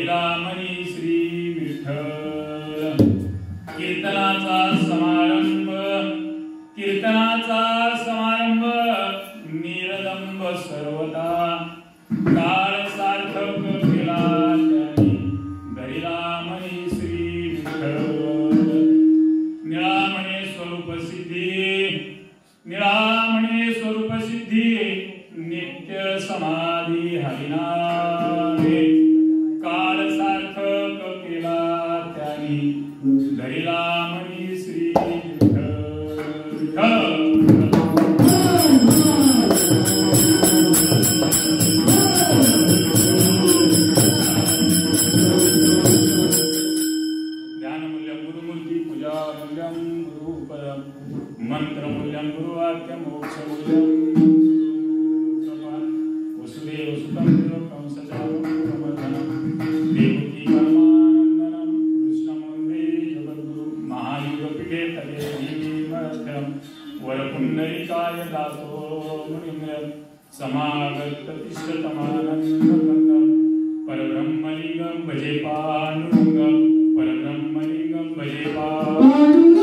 घडीलामणी श्री विठ्ठल कीर्तनाचा समारंभ निरदंब सर्वता काळ सार्थक केला त्यांनी घडीलामणी श्री विठ्ठल निळामणे स्वरूप सिद्धी नित्य समाधी हरिनामे काळ सार्थक केला त्यांनी घडीलामणी श्री विठ्ठल ध्यानमूल्यं गुरुमूर्ती पूजामूल्यं गुरुपदं मंत्रमूल्यं गुरुवाक्य मोक्षमूल्यं वसुदेव सुतं देवकं सचारुमर्दनं देवकी परमानन्दनं कृष्णमूर्ते जगद्गुरु महायुगपीठे तदेवमर्थं वरपुण्डरीकाय दासो मुनिम्र समागत तिष्ठतमानन्दकन्दं परब्रह्मलिंगं भजे पाण्डुरङ्गं परब्रह्मलिंगं भजे पाण्डुरङ्गं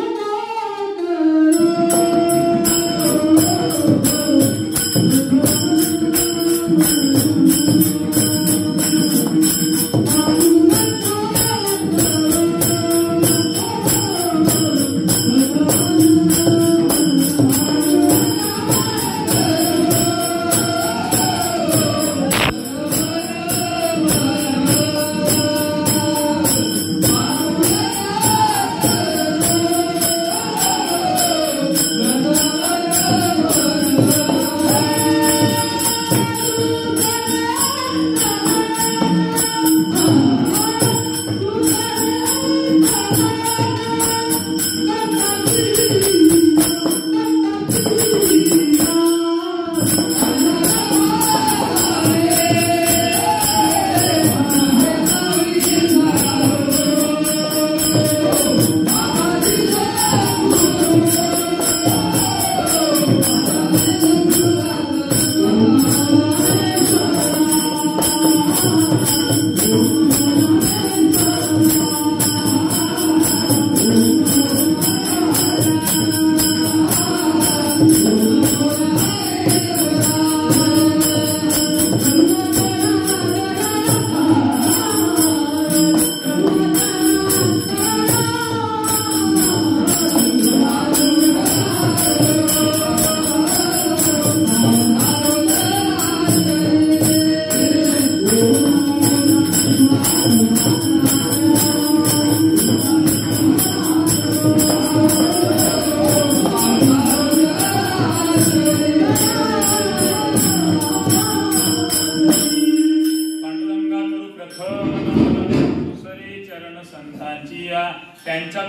त्यांच्या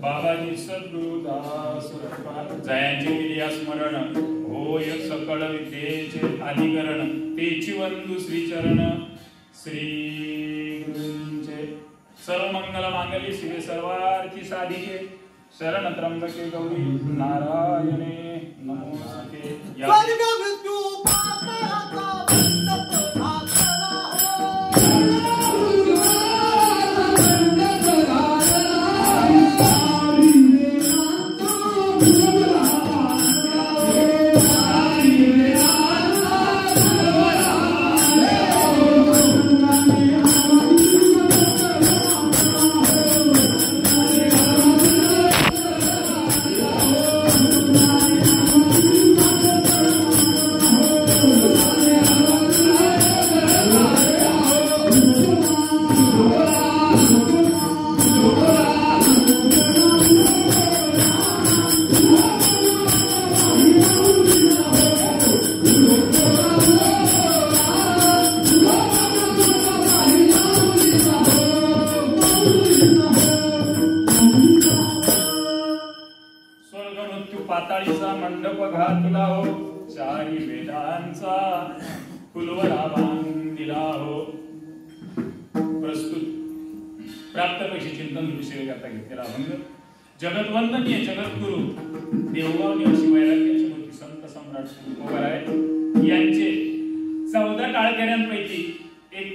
बाबाजी सद्गुरुदास जयांचे केली स्मरण होय सकळ विद्येचे अधिकरण तेची वंदू श्रीचरण श्री गुरूंचे सर्व मंगल मांगल्ये शिवे सर्वार्थी साधिके शरण त्र्यंबके गौरी नारायणे नमोस्तुते पाताळीचा मंडप घातला हो चारी वेदांचा फुलवडा बांधिला हो प्रस्तुत प्राप्तपैकी चिंतन विषय करता घेतलेला अभंग जगतवंदनीय जगद्गुरु देवगाव निवासी वैराग्याचे मूर्ती संत सम्राट तुकोबाराय यांचे 14 टाळकऱ्यांपैकी एक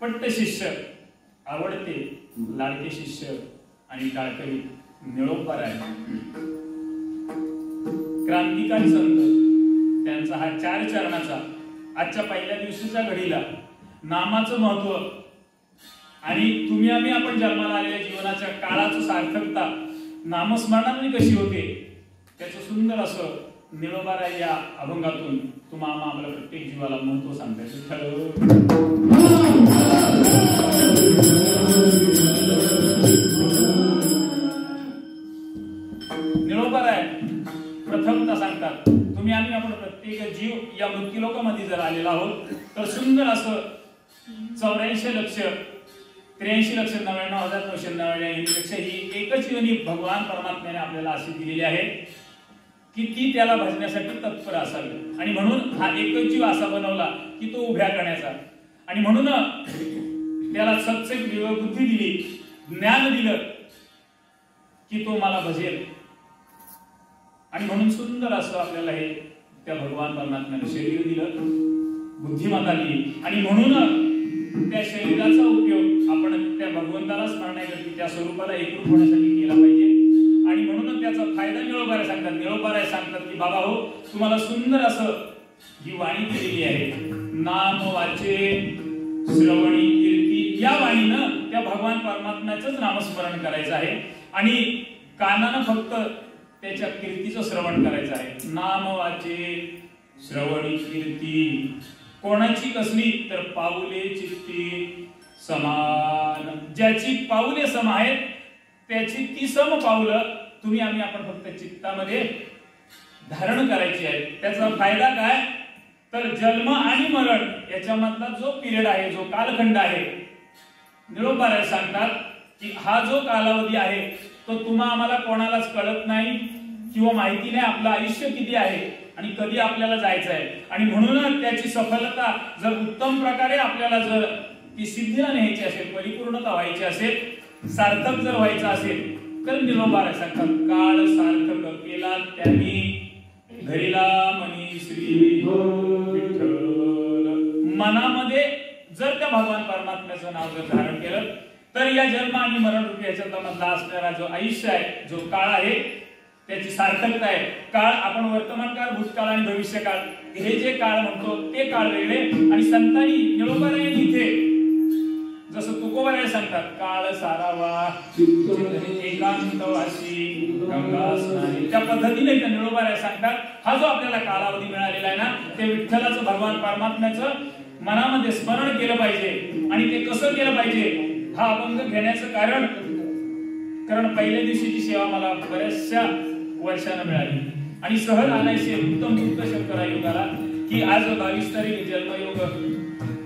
पट्ट शिष्य, आवडते लाडके शिष्य आणि टाळकरी निळोबाराय, क्रांतिकारी संत. त्यांचा हा 4 चरणाचा आजच्या पहिल्या दिवसाच्या घडीला नामाचं महत्व आणि तुम्ही आम्ही आपण जन्माला आलेल्या जीवनाच्या काळाचं सार्थकता नामस्मरणाने कशी होते त्याचं सुंदर असं निळोबाराय या अभंगातून तुम्हाला आम्हाला प्रत्येक जीवाला महत्व सांगतात. निळोबाराय प्रथमता सांगतात, तुम्ही आम्ही आपण प्रत्येक जीव या मृत्यूलोकामध्ये जर आलेला आहोत तर सुंदर असं 84 लक्ष 83 लक्ष 99,999 पेक्षा ही एकच योनी भगवान परमात्म्याने आपल्याला अशी दिलेली आहे की ती त्याला भजण्यासाठी तत्पर असावी. आणि म्हणून हा एकच जीव असा बनवला की तो उभ्या करण्याचा. आणि म्हणून त्याला सत्संग विवेकबुद्धी दिली, ज्ञान दिलं की तो मला भजेल. आणि म्हणून सुंदर असं आपल्याला हे त्या भगवान परमात्म्याने शरीर दिलं, बुद्धिमत्ता दिली. आणि म्हणून त्या शरीराचा उपयोग आपण त्या भगवंताला स्मरण्याकरता त्या स्वरूपाला एकरूप होण्यासाठी केला पाहिजे. आणि म्हणून त्याचा फायदा निळोबाराय सांगतात. निळोबाराय सांगतात की बाबा हो, तुम्हाला सुंदर असं ही वाणी दिलेली आहे, नाम वाचे श्रवणी कीर्ती. या वाणीनं त्या भगवान परमात्म्याचंच नामस्मरण करायचं आहे आणि कानानं फक्त त्याच्या कीर्तीचं श्रवण करायचं आहे. नाम वाचे श्रवणी कीर्ती कोणाची कसली तर पाऊले चित्ती समान. ज्याची पाऊले सम आहेत त्याची ती सम पाऊलं तुम्ही आम्ही आपण फक्त चित्तामध्ये धारण करायची आहे. त्याचा फायदा काय तर जन्म आणि मरण याच्यामधला जो पिरियड आहे, जो कालखंड आहे, निळोबाराय सांगतात की हा जो कालावधी आहे तो तुम्हा आम्हाला कोणालाच कळत नाही किंवा माहिती नाही आपलं आयुष्य किती आहे आणि कधी आपल्याला जायचं आहे. आणि म्हणूनच त्याची सफलता जर उत्तम प्रकारे आपल्याला जर ती सिद्धीला न्यायची असेल, परिपूर्णता व्हायची असेल, सार्थक जर व्हायचं असेल तर निळोबाराय सांगतात काळ सार्थक केला त्यांनी घरीला मनी श्री विठ्ठल. मनामध्ये जर त्या भगवान परमात्म्याचं नाव जर धारण केलं तर या जन्म आणि मरण रूपी याच्यामधला असणारा जो आयुष्य आहे, जो काळ आहे, त्याची सार्थकता आहे. काळ आपण वर्तमान काळ, भूतकाळ आणि भविष्यकाळ हे जे काळ म्हणतो ते काळ वेगळे. आणि संतांनी निळोबारायांनी इथे जसं तुकोबाराय सांगतात काळ सारावा एकांतवासी गंगा स्नानी, त्या पद्धतीने त्या निळोबाराय सांगतात हा जो आपल्याला कालावधी मिळालेला आहे ना ते विठ्ठलाचं भगवान परमात्म्याचं मनामध्ये स्मरण केलं पाहिजे. आणि ते कसं केलं पाहिजे हा अभंग घेण्याचं कारण पहिल्या दिवशीची सेवा मला बऱ्याचशा वर्षांना मिळाली आणि सहज आणायचे उत्तम दुःख शंकरा युगाला की आज 22 तारीख जन्मयोग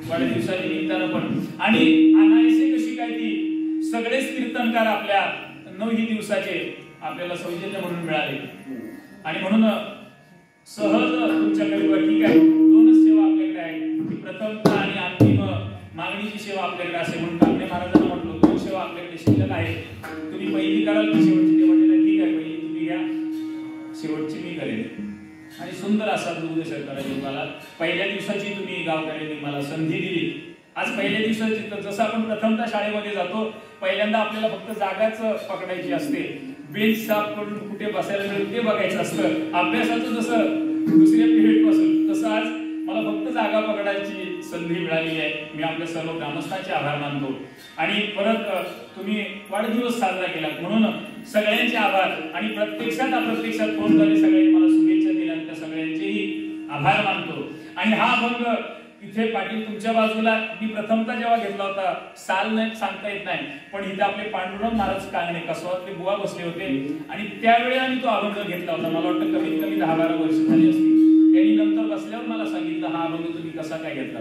वाढदिवसाच्या निमित्तानं पण. आणि अनायसे कशी काय ती सगळेच कीर्तनकार आपल्या 9 दिवसाचे आपल्याला सौजन्य म्हणून मिळाले. आणि म्हणून सहज तुमच्याकडे ठीक आहे 2च सेवा आपल्याकडे आहे, प्रथमता आणि अंतिम मागणीची सेवा आपल्याकडे असे म्हणून कांबळे महाराजांना म्हटलं 2 सेवा आपल्याकडे शिल्लक आहे, तुम्ही पहिली कराल की शेवटची. ते म्हटले ठीक आहे पहिली तुम्ही घ्या, शेवटची मी करेन. आणि सुंदर असा दूध शंकरा युगाला पहिल्या दिवसाची तुम्ही गावकऱ्यांनी मला संधी दिली. आज पहिल्या दिवसाची तर जसं आपण प्रथमता शाळेमध्ये जातो पहिल्यांदा आपल्याला फक्त जागाच पकडायची असते, बेंच साफ करून कुठे बसायला मिळेल ते बघायचं असतं. अभ्यासाचं जसं दुसऱ्या पिरियड पासून तसं आज मला फक्त जागा पकडायची संधी मिळाली आहे. मी आपल्या सर्व ग्रामस्थांचे आभार मानतो. आणि परत तुम्ही वाढदिवस साजरा केला म्हणून सगळ्यांचे आभार. आणि प्रत्यक्षात अप्रत्यक्षात फोन झाले सगळ्यांनी मला शुभेच्छा दिल्या, त्या सगळ्यांचेही आभार मानतो. आणि हा अभंग इथे पाटील तुमच्या बाजूला मी प्रथमता जेव्हा घेतला होता साल नाही सांगता येत नाही, पण इथे आपले पांडुरंग महाराज कांगणे कसवातले बुवा बसले होते आणि त्यावेळी आम्ही तो अभंग घेतला होता. मला वाटतं कमीत कमी 10-12 वर्ष झाली असतील. त्यांनी नंतर बसल्यावर मला सांगितलं हा अभंग तुम्ही कसा काय घेतला.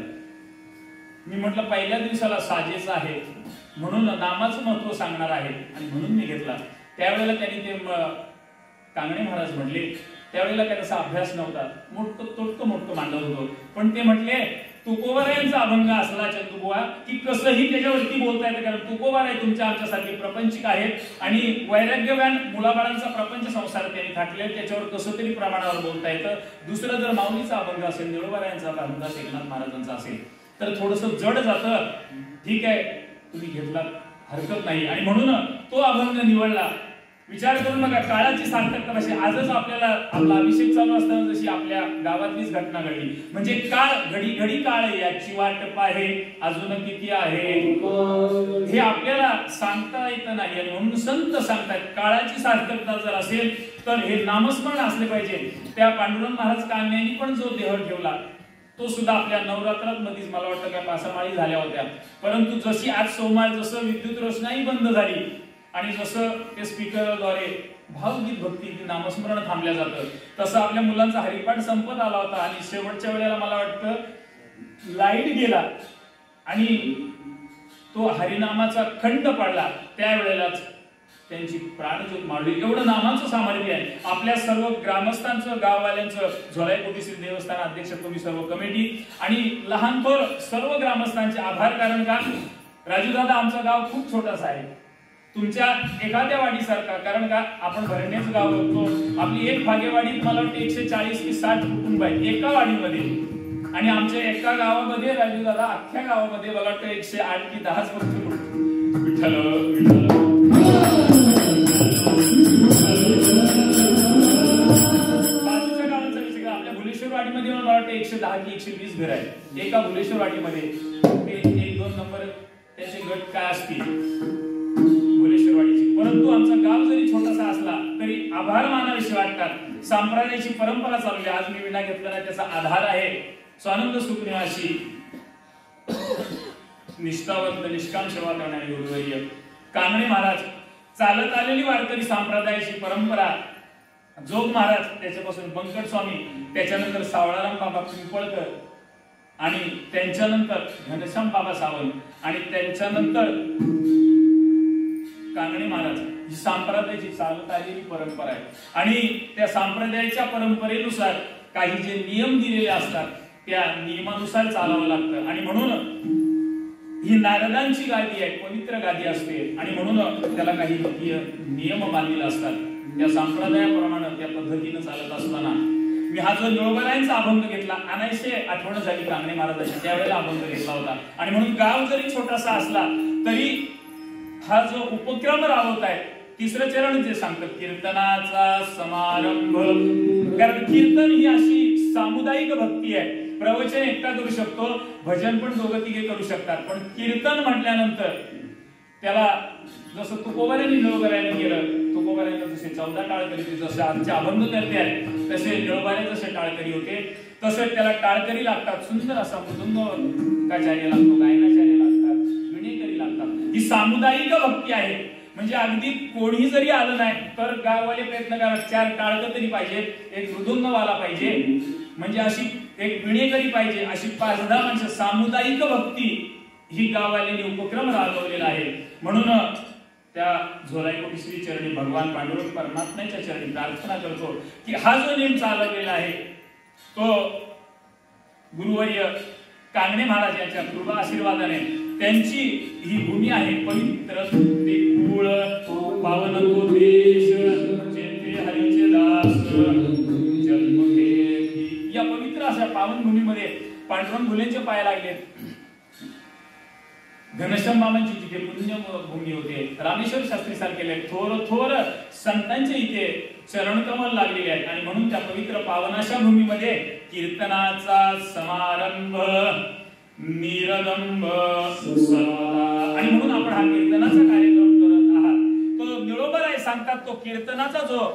मी म्हटलं पहिल्या दिवसाला साजेचा आहे म्हणून नामाचं महत्व सांगणार आहे आणि म्हणून मी घेतला. त्यावेळेला त्यांनी ते कांगणे महाराज म्हटले, त्यावेळेला त्याचा अभ्यास नव्हता, मोठं मांडत होतो, पण ते म्हटले तुकोबारायांचा अभंग असला चंदुबुवा की कसंही त्याच्यावरती बोलता येतं, कारण तुकोबाराय तुमच्या आमच्यासारखे प्रपंचिक आहेत आणि वैराग्यवान मुलाबाळांचा प्रपंच संसार त्यांनी थाटले, त्याच्यावर कसं तरी प्रमाणावर बोलता येतं. दुसरं जर माऊलीचा अभंग असेल, निळोबारायांचा अभंग असेल, एकनाथ महाराजांचा असेल तर थोडंसं जड जातं. ठीक आहे, तुम्ही घेतला हरकत नाही. आणि म्हणून तो अभंग निवडला. विचार करून बघा, काळाची सार्थकता कशी. आजच आपल्याला आपला अभिषेक चालू असताना जशी आपल्या गावातलीच घटना घडली. म्हणजे काळ घडी घडी काळ याची वाट पाहे अजून किती आहे, हे आपल्याला सांगता येत नाही. आणि म्हणून संत सांगतात काळाची सार्थकता जर असेल तर हे नामस्मरण असले पाहिजे. त्या पांडुरंग महाराज कान्यांनी पण जो देह ठेवला तो सुद्धा आपल्या नवरात्रात मध्येच मला वाटतं काय 5 माळी झाल्या होत्या. परंतु जशी आज सोमवार जसं विद्युत रोषणाई बंद झाली आणि जसं ते स्पीकरद्वारे भावगीत भक्ती नामस्मरण थांबल्या जातं, तसं आपल्या मुलांचा हरिपाठ संपत आला होता आणि शेवटच्या वेळेला मला वाटतं लाईट गेला आणि तो हरिनामाचा खंड पडला. त्यावेळेलाच त्यांची प्राणज्योत मावळली. एवढं नामाचं सामर्थ्य आहे. आपल्या सर्व ग्रामस्थांचं, गाववाल्यांचं, झोलाई कोटेश्वर देवस्थान अध्यक्ष, तुम्ही सर्व कमिटी आणि लहान थोर सर्व ग्रामस्थांचे आभार. कारण का राजू दादा, आमचं गाव खूप छोटंसं आहे, तुमच्या एखाद्या वाडीसारखा. कारण का आपण भरण्याचं गाव बघतो, आपली एक भागेवाडीत मला वाटतं 140 की 60 कुटुंब आहेत एका वाडीमध्ये. आणि आमच्या एका गावामध्ये राजू दादा अख्ख्या गावामध्ये मला वाटतं 108 की 10 विठ्ठल बाजूच्या गावाचा विषय. आपल्या भुलेश्वरवाडीमध्ये मला वाटतं 110 की 120 घर आहेत एका भुलेश्वरवाडीमध्ये. ते 1-2 नंबर त्याचे गट काय असतील भुलेश्वरवाडीची. परंतु आमचा गाव जरी छोटासा असला तरी आभार मानाविषयी वाटतात. संप्रदायाची परंपरा चालू आहे. आज मी विना घेतलेला त्याचा आधार आहे स्वानंद सुखनिवासी निष्ठावंत निष्काम सेवा करणारे गुरुवर्य कांगणे महाराज. चालत आलेली वारकरी संप्रदायाची परंपरा. जोग महाराज, त्याच्यापासून बंकट स्वामी, त्याच्यानंतर सावळाराम बाबा पिंपळकर आणि त्यांच्यानंतर घनश्याम बाबा सावंत आणि त्यांच्यानंतर कांगणे महाराज. ही संप्रदायाची चालत आलेली परंपरा आहे. आणि त्या संप्रदायाच्या परंपरेनुसार काही जे नियम दिलेले असतात त्या नियमानुसार चालावं लागतं. आणि म्हणून ही नारदांची गादी आहे, पवित्र गादी असते आणि म्हणून त्याला काही नियम बांधलेले असतात. त्या संप्रदायाप्रमाणे त्या पद्धतीने चालत असताना मी हा जो निळोबारायांचा अभंग घेतला, अनायसे आठवण झाली कांगणे महाराजांची, त्यावेळेला अभंग घेतला होता. आणि म्हणून गाव जरी छोटासा असला तरी हा जो उपक्रम राबवत आहे, 3रं चरण जे सांगतात कीर्तनाचा समारंभ. कारण कीर्तन ही अशी सामुदायिक भक्ती आहे. प्रवचन एकटा करू शकतो, भजन पण 2-3 करू शकतात, पण कीर्तन म्हटल्यानंतर त्याला जसं तुकोबारायांनी निळोबारायांनी केलं, तुकोबारायांना जसे 14 टाळकरी होते, जसे आमचे अभंग करते आहेत तसे निळोबारे जसे टाळकरी होते, तसे त्याला टाळकरी लागतात. सुंदर असा मृदुंग काचार्य लागतो, गायनाचार्य लागतात, विणेकरी लागतात. ही सामुदायिक भक्ती आहे. म्हणजे अगदी कोणी जरी आलं नाही तर गाववाले प्रयत्न करा, 4 टाळकं तरी पाहिजे, एक मृदुंगवाला पाहिजे, म्हणजे अशी एक विणेकरी पाहिजे, अशी 5-10 माणसं. सामुदायिक भक्ती ही गाववाल्यांनी उपक्रम राबवलेला आहे. म्हणून त्या झोलाई कोटेश्वरी चरणी भगवान पांडुरंग परमात्म्याच्या चरणी प्रार्थना करतो की हा जो नेम चालवलेला आहे तो गुरुवर्य कांगणे महाराज यांच्या कृपा आशीर्वादाने, त्यांची ही भूमी आहे पवित्र ते कुळ पावन तो देश जेथे हरीचे दास जन्म घेतली. या पवित्र अशा पावन भूमीमध्ये पांडुरंग फुलेंचे पाय लागले. घनश्याम बाबांची जिथे पुण्य भूमी होते, रामेश्वर शास्त्री सारखे थोर संतांचे इथे चरणकमल लागलेले आहेत. आणि म्हणून त्या पवित्र पावनाशा भूमीमध्ये कीर्तनाचा समारंभ निरदंब सर्वदा. आणि म्हणून आपण हा कीर्तनाचा कार्यक्रम करत आहात. तो निळोबाराय सांगतात तो कीर्तनाचा जो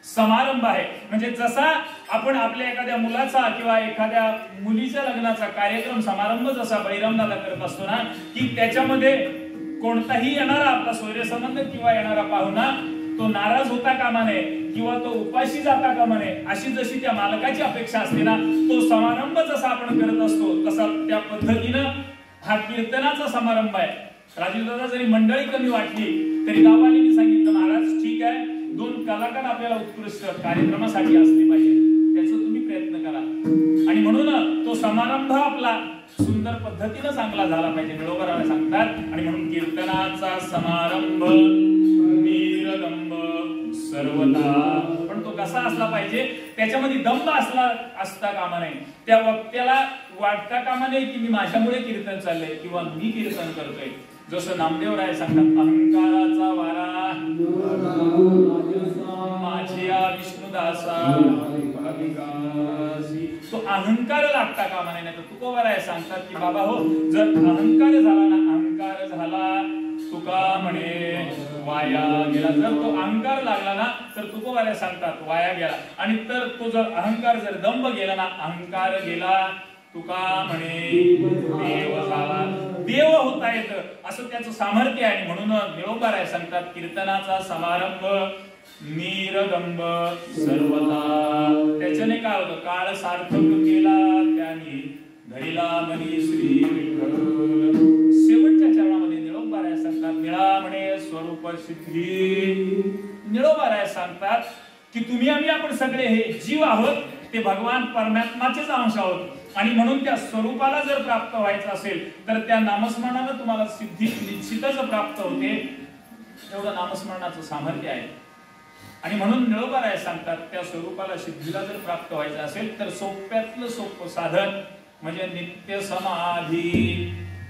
समारंभ आहे, म्हणजे जसा आपण आपल्या एखाद्या मुलाचा किंवा एखाद्या मुलीच्या लग्नाचा कार्यक्रम समारंभ जसा बळीरामदादा करत असतो ना, की त्याच्यामध्ये कोणताही येणारा आपला सोयरेसंबंध किंवा येणारा पाहुणा तो नाराज होता कामा नये किंवा तो उपाशी जाता कामा नये, अशी जशी त्या मालकाची अपेक्षा असते ना, तो समारंभ जसा आपण करत असतो तसा त्या पद्धतीनं हा कीर्तनाचा समारंभ आहे. राजूदादा जरी मंडळी कमी वाटली तरी गावाने सांगितलं महाराज ठीक आहे, 2 कलाकार आपल्याला उत्कृष्ट कार्यक्रमासाठी असले पाहिजे, त्याचा तुम्ही प्रयत्न करा. आणि म्हणून तो समारंभ आपला सुंदर पद्धतीने चांगला झाला पाहिजे, निळोबाराय सांगतात. आणि म्हणून कीर्तनाचा समारंभ नीरदंब सर्वथा. पण तो कसा असला पाहिजे, त्याच्यामध्ये दंभ असता कामा नाही. त्या वक्त्याला वाटता कामा नाही की मी माझ्यामुळे कीर्तन चाललंय किंवा मी कीर्तन करतोय. जसं नामदेवराय सांगतात, अहंकाराचा वारा माझ्या विष्णुदासा भाविकासी. तो अहंकार लागता कामा नाही. तर तुकोबाराय सांगतात की बाबा हो, जर अहंकार झाला ना, अहंकार झाला तुका म्हणे वाया गेला. जर तो अहंकार लागला ना तर तुकोबाराय सांगतात वाया गेला. आणि तर तो जर अहंकार जर दंभ गेला ना, अहंकार गेला तुका म्हणे देव झाला. देव होता येत असं त्याचं सामर्थ्य आहे. म्हणून निळोबाराय सांगतात, कीर्तनाचा समारंभ नीरदंब सर्वथा. त्याच्याने काय होतं, काळ सार्थक केला त्याने धरिला मनी श्री विठ्ठल. शेवटच्या चरणामध्ये निळोबाराय सांगतात, निळा म्हणे स्वरूप सिद्धी. निळोबाराय सांगतात की तुम्ही आम्ही आपण सगळे हे जीव आहोत, ते भगवान परमात्माचेच अंश आहोत. आणि म्हणून त्या स्वरूपाला जर प्राप्त व्हायचं असेल तर त्या नामस्मरणानं तुम्हाला सिद्धी निश्चितच प्राप्त होते. एवढं नामस्मरणाचं सामर्थ्य आहे. आणि म्हणून निळोबाराय सांगतात, त्या स्वरूपाला सिद्धीला जर प्राप्त व्हायचं असेल तर सोप्यातलं सोपं साधन म्हणजे नित्य समाधी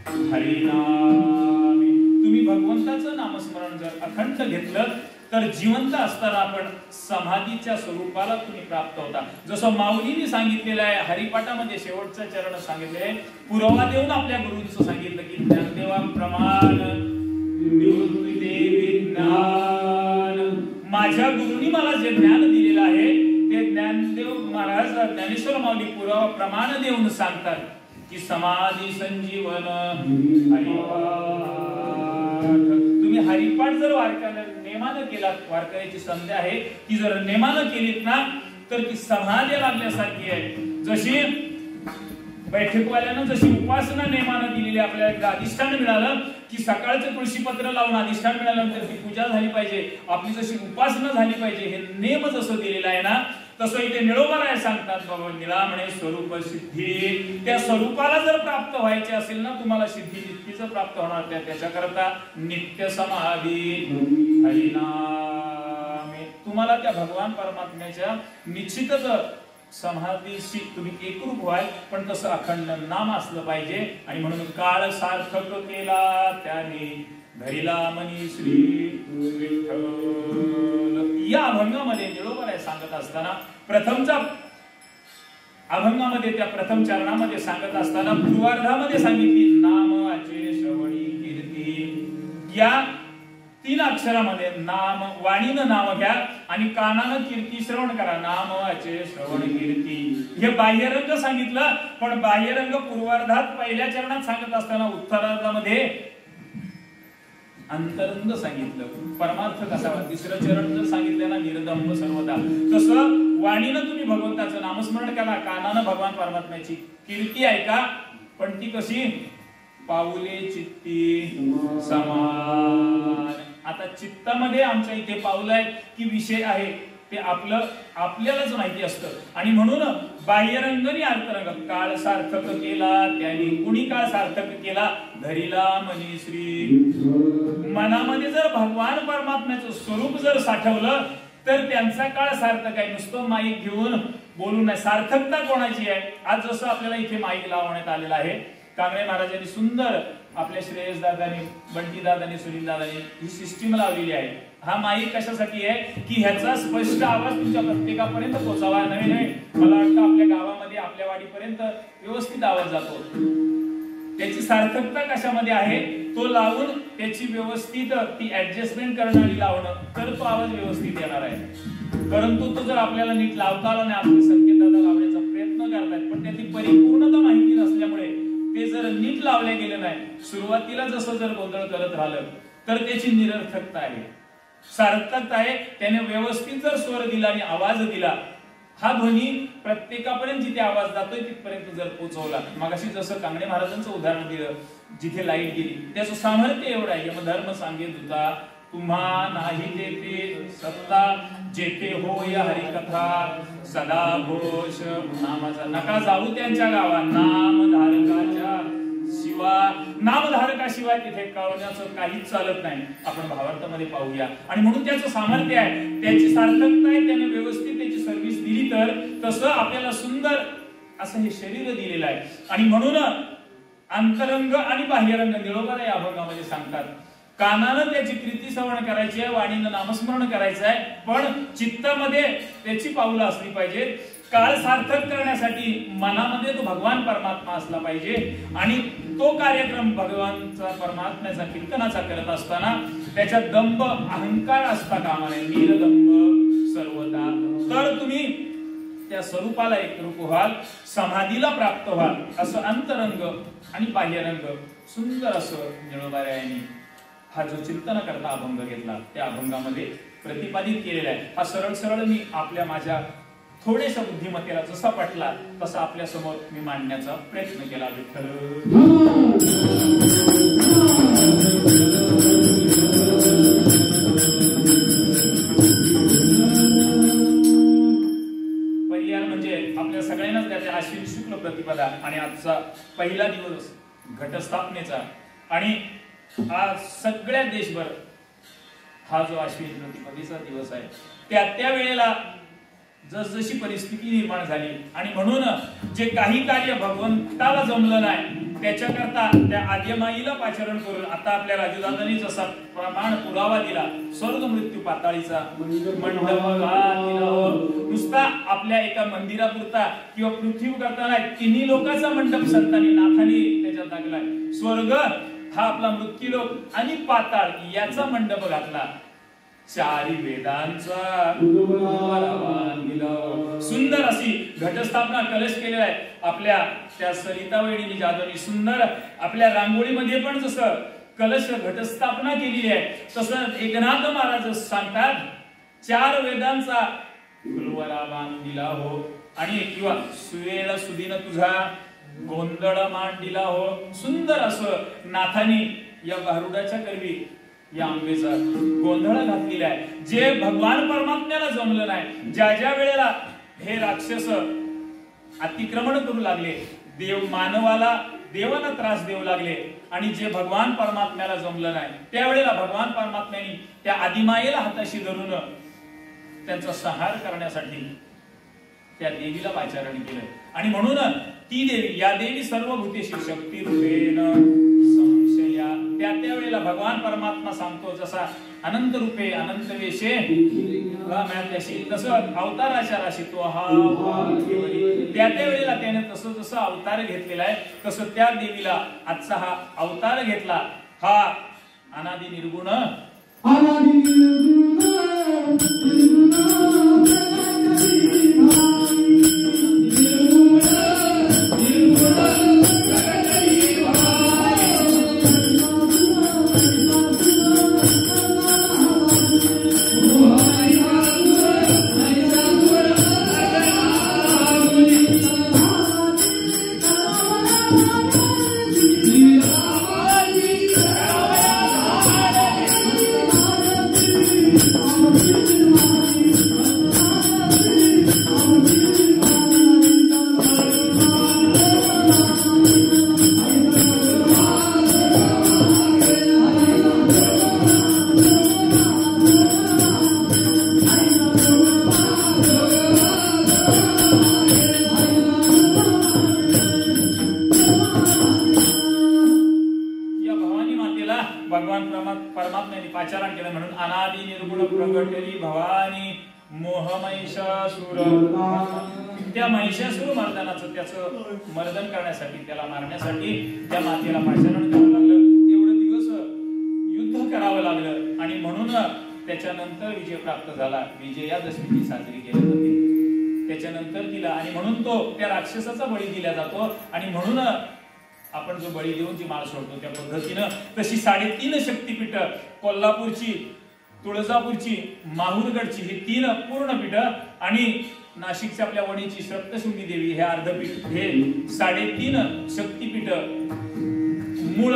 हरिनामी. तुम्ही भगवंताचं नामस्मरण जर अखंड घेतलं तर जिवंत असताना आपण समाधीच्या स्वरूपाला तुम्ही प्राप्त होता. जसं माऊलीने सांगितलेलं आहे हरिपाठामध्ये शेवटचं चरण सांगितले, पुरावा देऊन आपल्या गुरूंचं सांगितलं की ज्ञानदेवा प्रमाण ज्ञान. माझ्या गुरुनी मला जे ज्ञान दिलेलं आहे ते ज्ञानदेव महाराज ज्ञानेश्वर माऊली पुरावा प्रमाण देऊन सांगतात की समाधी संजीवन हरिपाठ. तुम्ही हरिपाठ जर नेमानं केला, वारकऱ्याची संधी आहे की जर नेमानं केलीत ना तर ती समाधी लागल्यासारखी आहे. जशी बैठकवाल्यानं जशी उपासना नेमानं दिलेली, आपल्याला अधिष्ठान मिळालं की सकाळचं तुळशी पत्र लावून अधिष्ठान मिळाल्यानंतर ती पूजा झाली पाहिजे, आपली जशी उपासना झाली पाहिजे, हे नेम जसं दिलेलं आहे ना, तसं इथे निळोबाराय सांगतात बाबा निळा म्हणे स्वरूप सिद्धी. त्या स्वरूपाला जर प्राप्त व्हायचे असेल ना तुम्हाला सिद्धी नित्तीच प्राप्त होणार. त्याच्याकरता नित्य समाधी हरिनामे. तुम्हाला त्या भगवान परमात्म्याच्या निश्चितच समाधीशी तुम्ही एकरूप व्हाल, पण तसं अखंड नाम असलं पाहिजे. आणि म्हणून काळ सार्थक केला त्याने धरिला मनी श्री विठ्ठल. या अभंगामध्ये निळोबाराय सांगत असताना प्रथमचा अभंगामध्ये त्या प्रथम चरणामध्ये सांगत असताना पूर्वार्धामध्ये सांगितली नामाचे श्रवणी कीर्ती. या 3 अक्षरामध्ये नाम, वाणीनं नाम घ्या आणि कानानं कीर्ती श्रवण करा. नामाचे श्रवण कीर्ती हे बाह्यरंग सांगितलं, पण बाह्यरंग पूर्वार्धात पहिल्या चरणात सांगत असताना उत्तरार्धामध्ये अंतरंग सांगितलं. परमार्थ कसा, तिसरं चरण जर सांगितलं ना निरदंब सर्वदा, तसं वाणीनं तुम्ही भगवंताचं नामस्मरण करा, कानानं भगवान परमात्म्याची कीर्ती ऐका. पण ती कशी, पाऊले चित्ती समान. आता चित्तामध्ये आमच्या इथे पाऊल आहेत की विषय आहे ते आपल्यालाच माहिती असतं. आणि म्हणून बाह्यरंगनी अंतरंग काळ सार्थक केला त्याने. कुणी काळ सार्थक केला, धरिला मनी श्री. मनामध्ये जर भगवान परमात्म्याचं स्वरूप जर साठवलं तर त्यांचा काळ सार्थक आहे. नुसतं माईक घेऊन बोलू नये. सार्थकता कोणाची आहे, आज जसं आपल्याला इथे माईक लावण्यात आलेला आहे, कांगणे महाराजांनी सुंदर आपल्या श्रेयस दादांनी, बंटी दादांनी, सुनील दादांनी ही सिस्टीम लावलेली आहे. हा माईक कशासाठी आहे की ह्याचा स्पष्ट आवाज तुमच्या प्रत्येकापर्यंत पोहोचावा. नव्हे मला वाटतं आपल्या गावामध्ये, आपल्या वाडीपर्यंत व्यवस्थित आवाज जातो. त्याची सार्थकता कशामध्ये आहे, तो लावून त्याची व्यवस्थित ती ऍडजस्टमेंट करणारी लावणं, तर तो आवाज व्यवस्थित येणार आहे. परंतु तो जर आपल्याला नीट लावता आला नाही, आपले संकेत दादा लावण्याचा प्रयत्न करतायत, पण त्याची परिपूर्णता माहिती नसल्यामुळे ते जर नीट लावले गेले नाही, सुरुवातीला जसं जर गोंधळ करत राहिलं तर त्याची निरर्थकता आहे. सार्थकता आहे त्याने व्यवस्थित जर स्वर दिला आणि आवाज दिला, हा ध्वनी प्रत्येकापर्यंत जिथे आवाज जातोय तिथपर्यंत जर पोहोचवला. मगाशी जसं कांगणे महाराजांचं उदाहरण दिलं, जिथे लाईट गेली, त्याचं सामर्थ्य एवढं आहे. यमधर्म सांगेत होता, तुम्हा नाही देते सत्ता, जेथे होय हरिकथा सदा घोष नामाचा. नका जाऊ त्यांच्या गावा, नाम धारकाच्या किंवा नामधारकाशिवाय तिथे कळवण्याचं काहीच चालत नाही. आपण भावार्थामध्ये पाहूया. आणि म्हणून त्याचं सामर्थ्य आहे, त्याची सार्थकता आहे, त्याने व्यवस्थित त्याची सर्व्हिस दिली तर तसं आपल्याला सुंदर असं हे शरीर दिलेलं आहे. आणि म्हणून अंतरंग आणि बाह्यरंग निळोबाला या अभंगामध्ये सांगतात. कानानं त्याची कीर्ती श्रवण करायची आहे, वाणीनं नामस्मरण करायचं आहे, पण चित्तामध्ये त्याची पाऊलं असली पाहिजे. काळ सार्थक करण्यासाठी मनामध्ये तो भगवान परमात्मा असला पाहिजे. आणि तो कार्यक्रम भगवानचा परमात्म्याचा कीर्तनाचा करत असताना त्याच्यात दंभ अहंकार असता कामा नये, नीरदंभ सर्वदा. तर तुम्ही त्या स्वरूपाला एकरूप व्हाल, समाधीला प्राप्त व्हाल. असं अंतरंग आणि बाह्यरंग सुंदर असं निळोबारायांनी हा जो चिंतन करता अभंग घेतला त्या अभंगामध्ये प्रतिपादित केलेला आहे. हा सरळ सरळ मी आपल्या माझ्या थोडेशा बुद्धिमत्तेला जसा पटला तसा आपल्या समोर मी मांडण्याचा प्रयत्न केला. विठ्ठल परिहार म्हणजे आपल्या सगळ्यांनाच त्याचे आश्विन शुक्ल प्रतिपदा आणि आजचा पहिला दिवस घटस्थापनेचा. आणि आज सगळ्या देशभर हा जो आश्विन प्रतिपदेचा दिवस आहे त्या वेळेला जसजशी परिस्थिती निर्माण झाली आणि म्हणून जे काही कार्य भगवंताला जमलं नाही त्याच्याकरता त्या आद्यमाईला पाचारण करून आता आपल्या राजूदादांनी जसा प्रमाण पुरावा दिला स्वर्ग मृत्यू पाताळीचा मंडप नुसता आपल्या एका मंदिरापुरता किंवा पृथ्वी करता नाही, तिन्ही लोकांचा मंडप संतांनी नाथांनी त्याच्यात टाकलाय. स्वर्ग हा आपला मृत्यूलोक आणि पाताळ याचा मंडप घातला. चारी वेदांचा सुंदर अशी घटस्थापना कलश केलेला आहे. आपल्या त्या सरिता वहिनी जाधवनी सुंदर आपल्या रांगोळीमध्ये पण जसं कलश घटस्थापना केलेली आहे तसं एकनाथ महाराज सांगतात चार वेदांचा फुलवरा बांधिला हो. आणि किंवा सुवेळ सुदीन तुझा गोंधळ मांडिला हो. सुंदर असं नाथानी या गारुडाच्या करवी या आंबेचा गोंधळ घातलेला आहे. जे भगवान परमात्म्याला जमलं नाही, ज्या ज्या वेळेला हे राक्षस अतिक्रमण करू लागले, देव मानवाला देवाला त्रास देऊ लागले आणि जे भगवान परमात्म्याला जमलं नाही त्यावेळेला भगवान परमात्म्याने त्या आदिमायेला हाताशी धरून त्यांचा संहार करण्यासाठी त्या देवीला पाचारण केलं. आणि म्हणून ती देवी या देवी सर्व भूतेशी शक्ती रूपेण संशया त्या वेळेला भगवान परमात्मा सांगतो जसा अनंत रूपे अनंत वेशे तसं अवताराच्या राशी तो हा त्या वेळेला त्याने तसं जसं अवतार घेतलेला आहे तसं त्या देवीला आजचा हा अवतार घेतला. हा अनादि निर्गुण परमात्म्याने पाचारण केलं. म्हणून अनादि निर्गुण प्रगटली भवानी मोहमहिषासुर. त्या महिषासुर मर्दनाचं त्याचं मर्दन करण्यासाठी त्याला मारण्यासाठी त्या मातेला पाचारण करावं लागलं. एवढं दिवस युद्ध करावं लागलं आणि म्हणून त्याच्यानंतर विजय प्राप्त झाला. विजयादशमी साजरी केली जाते त्याच्यानंतर तिला. आणि म्हणून तो त्या राक्षसाचा बळी दिला जातो. आणि म्हणून आपण जो बळी देऊन जी माळ सोडतो त्या पद्धतीनं तशी 3.5 शक्तीपीठ कोल्हापूरची, तुळजापूरची, माहूरगडची ही 3 पूर्ण पीठ आणि नाशिकच्या आपल्या वणीची सप्तशृंगी देवी हे अर्धपीठ हे 3.5 शक्तीपीठ मूळ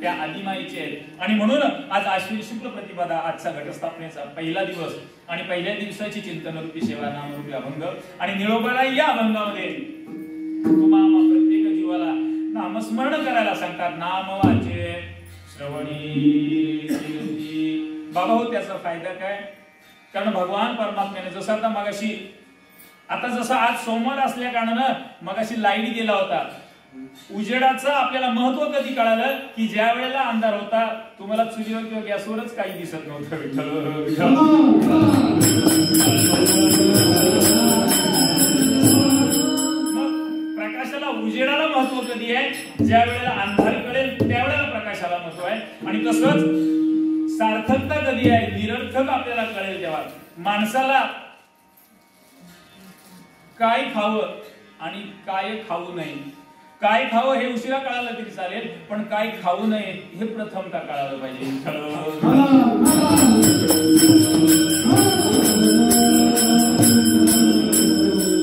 त्या आदिमाईचे आहेत. आणि म्हणून आज आश्विन शुक्ल प्रतिपदा आजचा घटस्थापनेचा पहिला दिवस आणि पहिल्या दिवसाची चिंतनरूपी सेवा नामरूपी अभंग. आणि निळोबाला या अभंगामध्ये तुम्हा प्रत्येक जीवाला नामस्मरण करायला सांगतात. नाम वाचे श्रवणी कीर्ती. बाबा हो, त्याचा फायदा काय? कारण भगवान परमात्म्याने जसं आता जसं आज सोमवार असल्या कारणानं मगाशी लाईट गेला होता. उजेडाचं आपल्याला महत्व कधी कळालं की ज्या वेळेला अंधार होता, तुम्हाला चुलीवर किंवा गॅसवरच काही दिसत नव्हतं. मग प्रकाशाला, उजेडाला महत्व कधी आहे? ज्या वेळेला अंधार कळेल त्यावेळेला प्रकाशाला महत्व आहे. आणि तसंच सार्थकता कधी आहे? निरर्थक आपल्याला कळेल तेव्हा. माणसाला काय खावं आणि काय खाऊ नये, काय खावं हे उशिरा कळालं तरी चालेल, पण काय खाऊ नये हे प्रथमतः कळालं पाहिजे.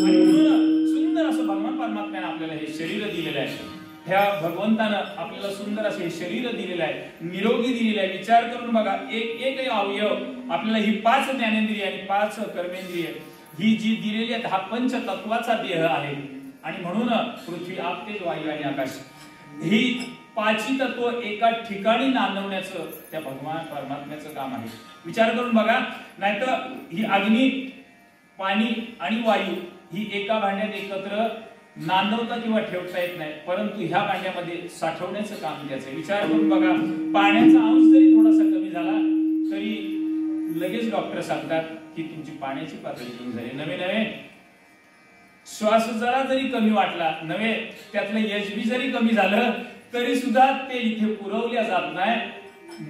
आणि म्हणून सुंदर असं भगवान परमात्म्याने आपल्याला हे शरीर दिलेलं आहे. ह्या भगवंतानं आपल्याला सुंदर असे हे शरीर दिलेलं आहे, निरोगी दिलेलं आहे. विचार करून बघा, एक अवयव आपल्याला ही 5 ज्ञानेंद्रिय आणि 5 कर्मेंद्रिय ही जी दिलेली आहेत, हा पंचतत्वाचा देह आहे. आणि म्हणून पृथ्वी, आप, तेज, वायू आणि आकाश ही 5ही तत्व एका ठिकाणी नांदवण्याचं त्या भगवान परमात्म्याचं काम आहे. विचार करून बघा, नाहीतर ही अग्नी, पाणी आणि वायू ही एका भांड्यात एकत्र नांदवता किंवा ठेवता येत नाही, परंतु ह्या भांड्यामध्ये साठवण्याचं काम त्याचं. विचार करून बघा, पाण्याचा अंश जरी थोडासा कमी झाला तरी लगेच डॉक्टर सांगतात की तुमची पाण्याची पातळी कमी झाली. नवे श्वास जरा जरी कमी वाटला, त्यातलं एचबी जरी कमी झालं तरी सुद्धा ते इथे पुरवल्या जात नाही.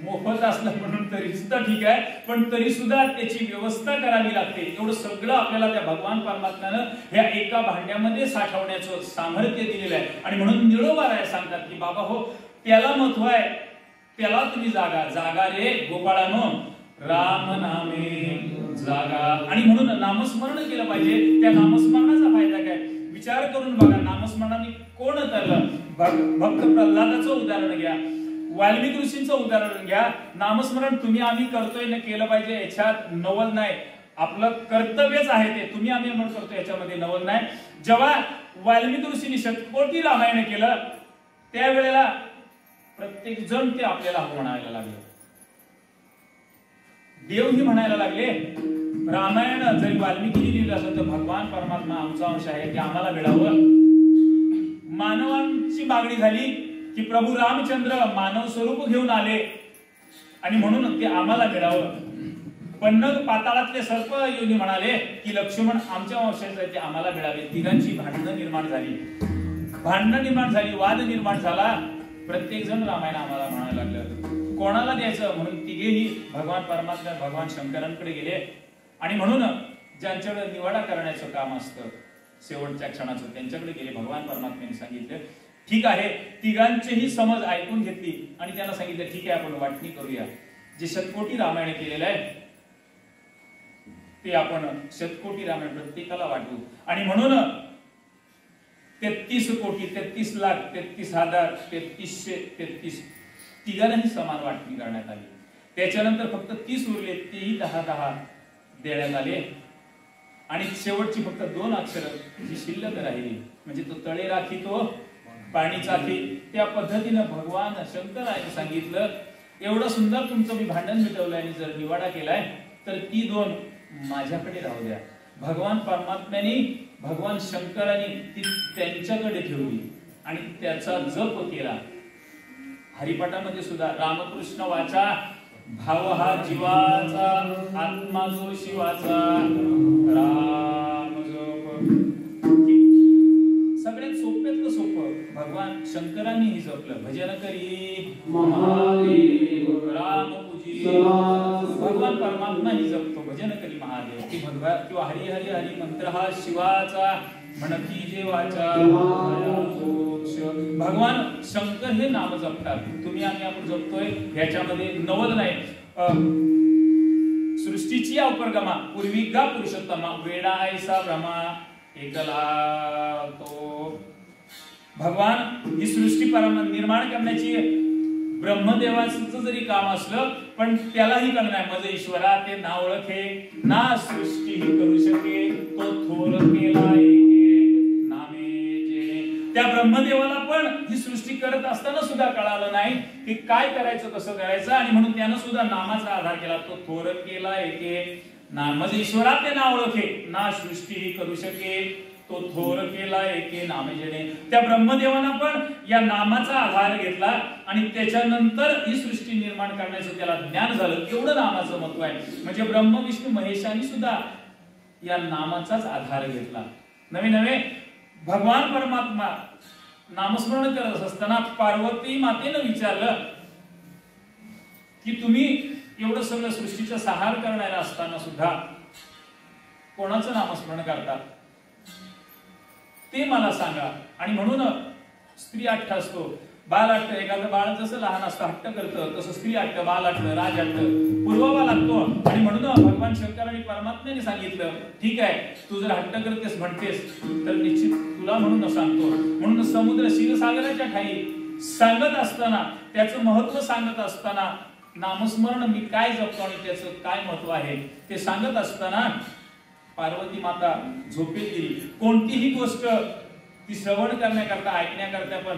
मोफत असलं म्हणून तरी सुद्धा ठीक आहे, पण तरी सुद्धा त्याची व्यवस्था करावी लागते. एवढं सगळं आपल्याला त्या भगवान परमात्म्यानं ह्या एका भांड्यामध्ये साठवण्याचं सामर्थ्य दिलेलं आहे. आणि म्हणून निळोबाराय सांगतात की बाबा हो, त्याला महत्व आहे, त्याला तुम्ही जागा रे गोपाळानो, राम नामे जागा. आणि म्हणून नामस्मरण केलं पाहिजे. त्या नामस्मरणाचा फायदा काय? विचार करून बघा, नामस्मरणाने कोण तरलं? भक्त प्रल्हादाचं उदाहरण घ्या, वाल्मिकी ऋषींचं उदाहरण घ्या. नामस्मरण तुम्ही आम्ही करतोय ना, केलं पाहिजे, याच्यात नवल नाही. आपलं कर्तव्यच आहे ते. तुम्ही आम्ही म्हणून करतो, याच्यामध्ये नवल नाही. जेव्हा वाल्मिकी ऋषींनी शतकोटी रामायण केलं त्यावेळेला प्रत्येक जण ते आपल्याला म्हणायला लागले, देवही म्हणायला लागले. रामायण जरी वाल्मिकीने लिहिलं असेल तर भगवान परमात्मा आमचा अंश आहे, ते आम्हाला मिळावं. मानवांची मागणी झाली की प्रभू रामचंद्र मानव स्वरूप घेऊन आले आणि म्हणून ते आम्हाला मिळावं. पन्नग पाताळातले सर्प योनी म्हणाले की लक्ष्मण आमच्या वंशाचे आहे, ते आम्हाला मिळावे. तिघांची भांडणं निर्माण झाली, वाद निर्माण झाला. प्रत्येक जण रामायण आम्हाला म्हणायला लागलं. कोणाला द्यायचं म्हणून तिघेही भगवान परमात्मा भगवान शंकरांकडे गेले. आणि म्हणून ज्यांच्याकडे निवाडा करण्याचं काम असतं शेवटच्या क्षणाचं, त्यांच्याकडे गेले. भगवान परमात्म्याने सांगितलं ठीक आहे, तिघांचेही समज ऐकून घेतली आणि त्यांना सांगितलं ठीक आहे, आपण वाटणी करूया. जे शतकोटी रामायण केलेलं आहे ते आपण शतकोटी रामायण प्रत्येकाला वाटू. आणि म्हणून 33 कोटी 33 लाख 33,000 3333 तिघांनाही समान वाटणी करण्यात आली. त्याच्यानंतर फक्त 30 उरले, तेही 10-10 देण्यात आले. आणि शेवटची फक्त 2 अक्षर जी शिल्लक राहिली, म्हणजे तो तळे राखी तो पाणी चाखी, त्या पद्धतीनं भगवान शंकराने सांगितलं एवढं सुंदर तुमचं मी भांडण मिटवलंय आणि जर निवाडा केलाय तर ती 2 माझ्याकडे राहू द्या. भगवान परमात्म्याने, भगवान शंकराने ती त्यांच्याकडे ठेवली आणि त्याचा जप केला. हरिपाठामध्ये सुद्धा रामकृष्ण वाचा, भाव हा जीवाचा, आत्मा जो शिवाचा, राम जप. सगळ्यात सोप्यातलं सोपं भगवान शंकरांनीही जपलं. भजन करी महादेव राम पूजी, भगवान परमात्मा ही जपतो. भजन करी महादेव की भगवान किंवा हरी हरी हरी मंत्र हा शिवाचा, म्हणती जेवाचा. भगवान शंकर हे नाम जपतात. तुम्ही आम्ही आपण जपतोय ह्याच्यामध्ये नवल नाही. सृष्टीची अपरगमा पूर्विका पुरुषोत्तमा, वेडा ऐसा भ्रमा एकला तो. भगवान ही सृष्टी निर्माण करण्याची ब्रह्मदेवाचं जरी काम असलं पण त्यालाही कळलं नाही. मज ईश्वरा ते ना ओळखे ना सृष्टी करू शके, तो थोर केला एके नामे जेणे. त्या ब्रह्मदेवाला पण ही सृष्टी करत असताना सुद्धा कळालं नाही की काय करायचं कसं करायचं, आणि म्हणून त्यानं सुद्धा नामाचा आधार केला. तो थोर केला एके नाम, म्हणजे ईश्वराचे नाव ओळखे ना सृष्टी करू शके, तो थोर केला एके नाम जेणे. त्या ब्रह्मदेवानं पण या नामाचा आधार घेतला आणि त्याच्यानंतर ही सृष्टी निर्माण करण्याचं त्याला ज्ञान झालं. एवढं नामाचं महत्व आहे. म्हणजे ब्रह्म विष्णू महेशांनी सुद्धा या नामाचाच आधार घेतला. नवे नवे भगवान परमात्मा नामस्मरण करत असताना पार्वती मातेनं विचारलं की तुम्ही एवढं सगळं सृष्टीचा सहार करणारा असताना सुद्धा कोणाचं नामस्मरण करतात ते मला सांगा. आणि म्हणून स्त्री हट्ट असतो, बाल हट्ट. एखादं बाळ जसं लहान असतं हट्ट करतं, तसं स्त्री हट्ट, बाल हट्ट, राज हट्ट पुरवावा लागतो. आणि म्हणून भगवान शंकरांनी परमात्म्याने सांगितलं ठीक आहे, तू जर हट्ट करतेस म्हणतेस तर निश्चित तुला म्हणून सांगतो. म्हणून समुद्र क्षीरसागराच्या ठाई सांगत असताना, त्याचं महत्व सांगत असताना, नामस्मरण मी काय जपतो आणि त्याचं काय महत्व आहे ते सांगत असताना पार्वती माता झोपेत गेली. कोणतीही गोष्ट ती श्रवण करण्याकरता, ऐकण्याकरता पण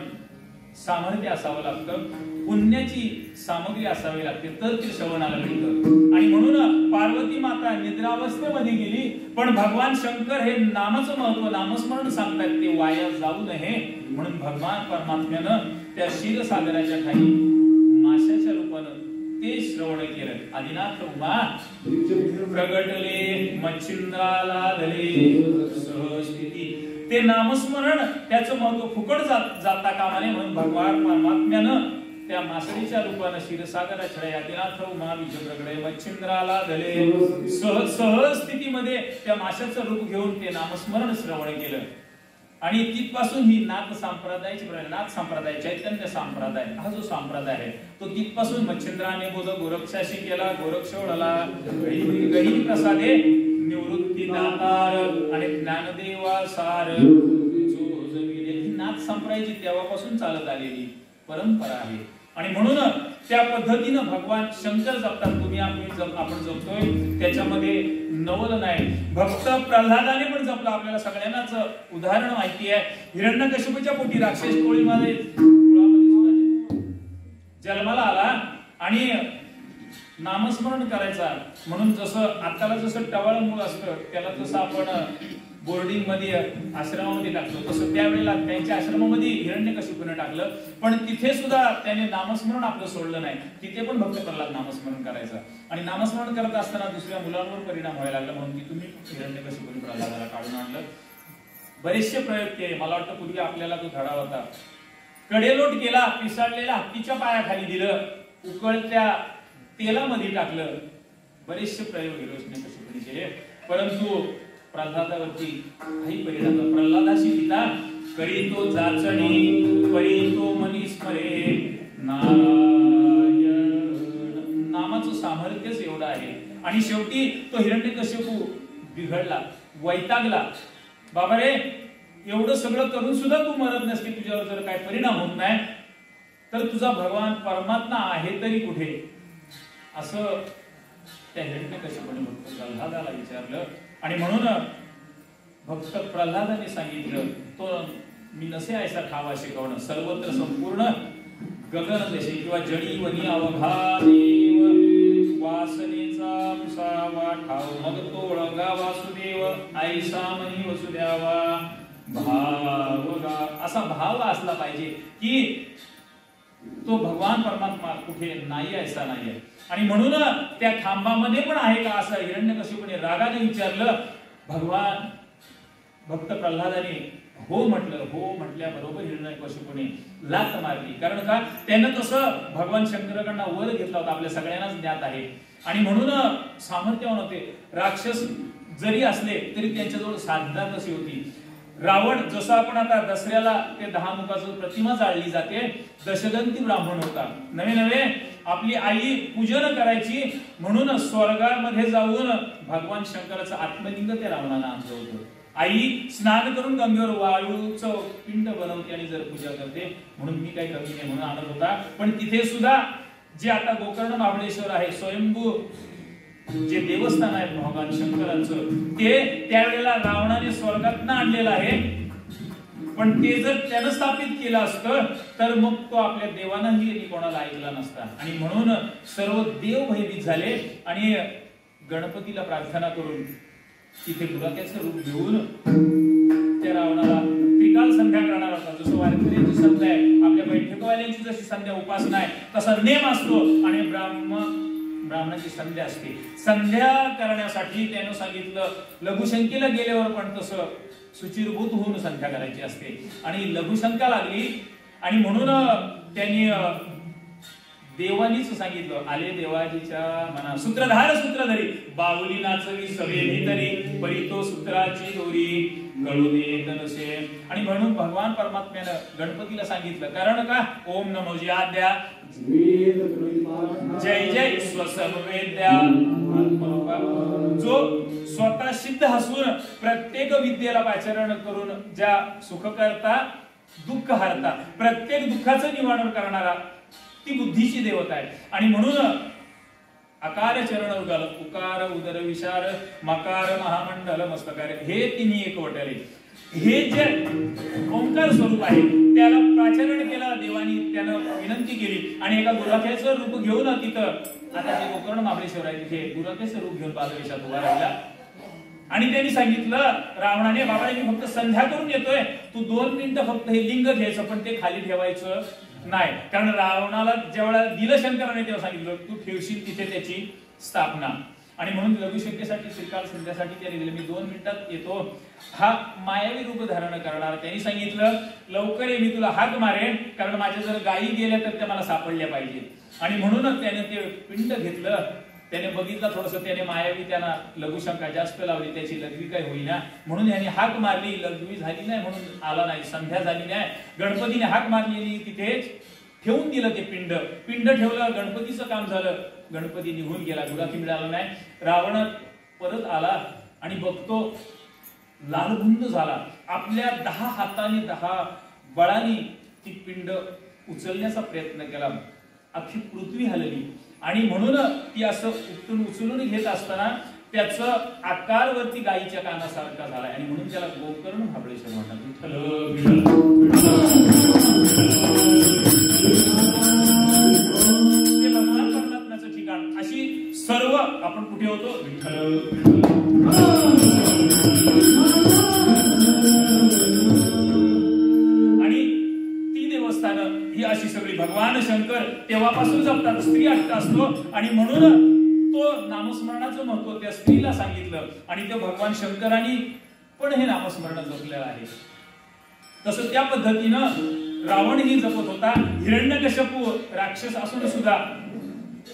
सामर्थ्य असावं लागतं, पुण्याची सामग्री असावी लागते, तर ती श्रवणाला मिळतं. आणि म्हणून पार्वती माता निद्रावस्थेमध्ये गेली, पण भगवान शंकर हे नामाचं महत्व, नामस्मरण सांगतात ते वाया जाऊ नये म्हणून भगवान परमात्म्यानं त्या क्षीरसागराच्या ठाई माशाच्या रूपानं ते श्रवण केलं. आदिनाथ उमा प्रगटले मच्छिंद्राला धले सहस्थिती. ते नामस्मरण त्याचं महत्व फुकट जाता कामा नये म्हणून भगवान परमात्म्यानं त्या मासळीच्या रूपानं क्षीरसागराच्या आदिनाथ उमा विज प्रगटले मच्छिंद्राला धले सहस्थितीमध्ये त्या माशाचं रूप घेऊन ते नामस्मरण श्रवण केलं. आणि तिथपासून ही नाथ संप्रदायाची, नाथ संप्रदाय, चैतन्य संप्रदाय हा जो संप्रदाय आहे तो तिथपासून मच्छिंद्राने बोध गोरक्षाशी केला, गोरक्ष ओढला गहिनी प्रसादे निवृत्ती दातार आणि ज्ञानदेवा सार जो जगविले. ही नाथ संप्रदायाची तेव्हापासून चालत आलेली परंपरा आहे. आणि म्हणून त्या पद्धतीनं भगवान शंकर जपतात. तुम्ही आपण जपतोय त्याच्यामध्ये नवल नाही. भक्त प्रल्हादाने पण जपलं. आपल्याला सगळ्यांनाच उदाहरण माहिती आहे. हिरण्यकश्यपूच्या पोटी राक्षस टोळीमध्ये जन्माला आला आणि नामस्मरण करायचा म्हणून जसं आताला जसं टवाळ मूळ असतं त्याला जसं आपण बोर्डिंग मध्ये आश्रमामध्ये टाकतो तसं त्यावेळेला त्यांच्या आश्रमामध्ये हिरण्यकश्यपूने टाकलं. पण तिथे सुद्धा त्याने नामस्मरण आपलं सोडलं नाही. तिथे पण भक्त प्रल्हाद नामस्मरण करायचं. आणि नामस्मरण करत असताना दुसऱ्या मुलांवर परिणाम व्हायला लागला म्हणून की तुम्ही हिरण्यकश्यपूने प्रल्हादाला काढून आणलं. बरेचसे प्रयोग केले. मला वाटतं पूर्वी आपल्याला तो धडा होता. कडेलोट केला, पिसाळलेल्या हत्तीच्या पायाखाली दिलं, उकळत्या तेलामध्ये टाकलं. बरेचसे प्रयोग हिरण्यकश्यपूने केले. परंतु प्रल्हादावरती काही परिणाम. प्रल्हादाशी पिता करी तो जाचणी परी तो मनी स्मरे नारायण. नामाचं सामर्थ्यच एवढं आहे. आणि शेवटी तो हिरण्यकश्यपू बिघडला, वैतागला. बाबा रे, एवढं सगळं करून सुद्धा तू मरत नसते, तुझ्यावर जर काय परिणाम होत नाही तर तुझा भगवान परमात्मा आहे तरी कुठे, असं त्या हिरण्यकश्यपूने भक्त प्रल्हादाला विचारलं. आणि म्हणून भक्त प्रल्हादाने सांगितलं तो मी नसे ऐसा ठावा शिकवणं सर्वत्र संपूर्ण गगन देशे किंवा जडी वनी अवघा देव वासनेचा मुसावा ठाव मग तो ओळगा वासुदेव ऐसा मनी वसुद्यावा भावगा. असा भाव असला पाहिजे की तो भगवान परमात्मा कुठे नाही ऐसा नाही आहे. आणि म्हणून त्या खांबामध्ये पण आहे का असं हिरण्यकश्यपूने रागाने विचारलं. भगवान भक्त प्रल्हादाने हो म्हटलं. हो म्हटल्याबरोबर हिरण्यकश्यपूने लाथ मारली. कारण का, त्यानं तसं भगवान शंकराकडनं वर घेतला होता, आपल्या सगळ्यांनाच ज्ञात आहे. आणि म्हणून सामर्थ्यवान होते. राक्षस जरी असले तरी त्यांच्याजवळ साधना कशी होती. रावण जसं आपण आता दसऱ्याला ते 10 मुखाचं प्रतिमा जाळली जाते, दशदंती ब्राह्मण होता. नवे नवे आपली आई पूजन करायची म्हणून स्वर्गामध्ये जाऊन भगवान शंकराचं आत्मलिंग त्या रावणाला आणलं होतं. आई स्नान करून गंगेवर वाळूचं पिंड बनवते आणि जर पूजा करते म्हणून मी काही कमी नाही म्हणून आणत होता. पण तिथे सुद्धा जे आता गोकर्ण महाबळेश्वर आहे, स्वयंभू जे देवस्थान आहे भगवान शंकरांचं, ते त्यावेळेला रावणाने स्वर्गातनं आणलेलं आहे. पण ते जर त्यानं स्थापित केलं असतं तर मग तो आपल्या देवानंही कोणाला ऐकला नसता. आणि म्हणून सर्व देव भयभीत झाले आणि गणपतीला प्रार्थना करून तिथे गुराख्याचं रूप घेऊन त्या रावणाला त्रिकाल संध्या करणार होता. जसं वारकऱ्यांची संध्या आहे, आपल्या बैठकवाल्यांची जशी संध्या उपासना आहे तसा नेम असतो आणि ब्राह्मणाची संध्या असते. संध्या करण्यासाठी त्यानं सांगितलं लघुशंकेला गेल्यावर पण तसं सुचिरभूत होऊन संध्या करायची असते. आणि लघुशंका लागली आणि म्हणून त्यांनी देवानीच सांगितलं आले देवाजीच्या मना सूत्रधार सूत्रधरी बाहुली नाचवी सभेनी तरी परी तो सूत्राची दोरी गळू देत नसे. आणि म्हणून भगवान परमात्म्यानं गणपतीला सांगितलं कारण का ओम नमो ज्याद्या जय जय स्वसमवेद्या जो स्वतः सिद्ध हसून प्रत्येक विद्येला पाचारण करून ज्या सुख करता दुःख हरता प्रत्येक दुःखाचं निवारण करणारा ती बुद्धीची देवता आहे. आणि म्हणून आकार चरण उगाल उकार उदर विशार मकार महामंडल मस्तकार हे तिन्ही एकवटले. हे जे ओंकार स्वरूप आहे त्याला प्राचरण केलं देवानी, त्यानं विनंती केली आणि एका गुराख्याचं रूप घेऊन तिथं आता जे गोकर्ण महाबळेश्वर आहे तिथे गुराख्याचं रूप घेऊन पादवेशात उभा राहिला. आणि त्यांनी सांगितलं रावणाने बाबा मी फक्त संध्या करून येतोय, तू 2 मिनिटं फक्त हे लिंग घ्यायचं पण ते खाली ठेवायचं नाही. कारण रावणाला जेव्हा दिलं शंकराने तेव्हा सांगितलं तू ठेवशील तिथे त्याची स्थापना. आणि म्हणून लघुशंकेसाठी श्रीकाल संध्यासाठी त्याने दिलं मी 2 मिनिटात येतो. हा मायावी रूप धारण करणार. त्यांनी सांगितलं लवकर ये, मी तुला हाक मारेन कारण माझ्या जर गायी गेल्या तर त्या मला सापडल्या पाहिजे. आणि म्हणूनच त्याने ते पिंड घेतलं. त्याने बघितलं थोडस त्याने मायावी त्यांना लघुशंका जास्त लावली, त्याची लघवी काय होईना म्हणून याने हाक मारली. लघवी झाली नाही म्हणून आला नाही, संध्या झाली नाही. गणपतीने हाक मारलेली तिथेच ठेवून दिलं ते पिंड. पिंड ठेवलं, गणपतीचं काम झालं. गणपती निघून गेला, गुराखी मिळाला नाही. रावण परत आला आणि बघतो लालबुंद झाला. आपल्या 10 हाताने 10 बळांनी ती पिंड उचलण्याचा प्रयत्न केला. अख्खी पृथ्वी हलली. आणि म्हणून ती असं उचलून घेत असताना त्याचं आकारवरती गायीच्या कानासारखा झाला आणि म्हणून त्याला गोकर्ण महाबळेश्वर म्हणतात. ते भगवान परमात्म्याचं ठिकाण. अशी सर्व आपण कुठे होतो विठ्ठल. आणि ती देवस्थानं ही अशी सगळी भगवान शंकर तेव्हापासून जपतात. स्त्री असतो आणि म्हणून तो नामस्मरणाचं महत्व त्या स्त्रीला सांगितलं आणि ते भगवान शंकरांनी पण हे नामस्मरण जपलेलं आहे. तसं त्या पद्धतीनं रावणही जपत होता. हिरण्यकश्यपू राक्षस असून सुद्धा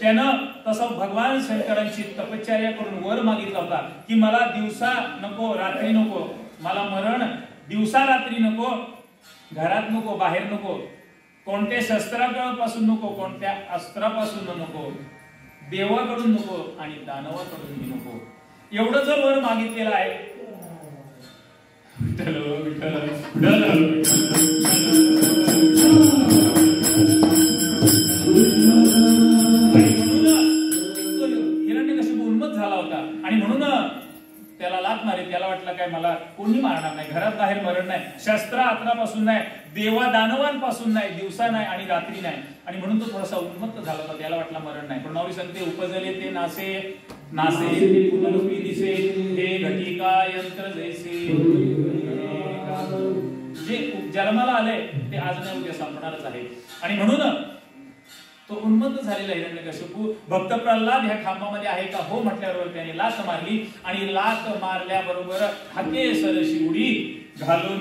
त्यानं तसं भगवान शंकरांची तपश्चर्या करून वर मागितला होता की मला दिवसा नको रात्री नको, मला मरण दिवसा रात्री नको, घरात नको बाहेर नको, कोणत्या शस्त्रापासून नको, कोणत्या अस्त्रापासून नको, देवाकडून नको आणि दानवाकडूनही नको. एवढं जर वर मागितलेलं आहे. हिरण्यकश्यप उन्मत्त झाला होता आणि म्हणून त्याला लाथ मारे. त्याला वाटलं काय मला कोणी मारणार नाही, घरात बाहेर मरण नाही, शस्त्र अस्त्रापासून नाही, देवा दानवांपासून नाही, दिवसा नाही आणि रात्री नाही. आणि म्हणून तो थोडासा उन्मत्त झाला होता. त्याला वाटला मरण नाही. पण नवरी सांगते उपजले ते नासे नासे ते पुनरुपी दिसे हे घटिका यंत्र जैसे. जे जन्माला आले ते आज नाही उद्या संपणारच आहे. आणि म्हणून तो उन्मत्त झालेला हिरण्यकश्यपू भक्त प्रल्हाद ह्या खांबामध्ये आहे का हो म्हटल्यावर त्याने लाथ मारली आणि लाथ मारल्याबरोबर हाके सरशी उडी घालून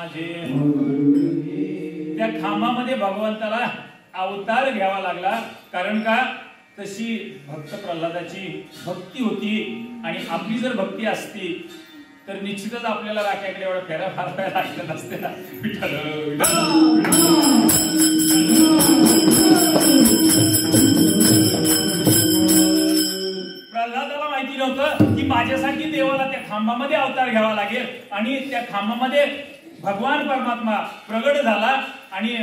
माझे. त्या खांबामध्ये भगवंताला अवतार घ्यावा लागला. कारण का, तशी भक्त प्रल्हादाची भक्ती होती. आणि आपली जर भक्ती असती तर निश्चितच आपल्याला राख्याकडे एवढा फेरा मारायला लागला नसते ना. प्रल्हादाला माहिती नव्हतं की माझ्यासाठी देवाला त्या खांबामध्ये अवतार घ्यावा लागेल. आणि त्या खांबामध्ये भगवान परमात्मा प्रगट झाला. आणि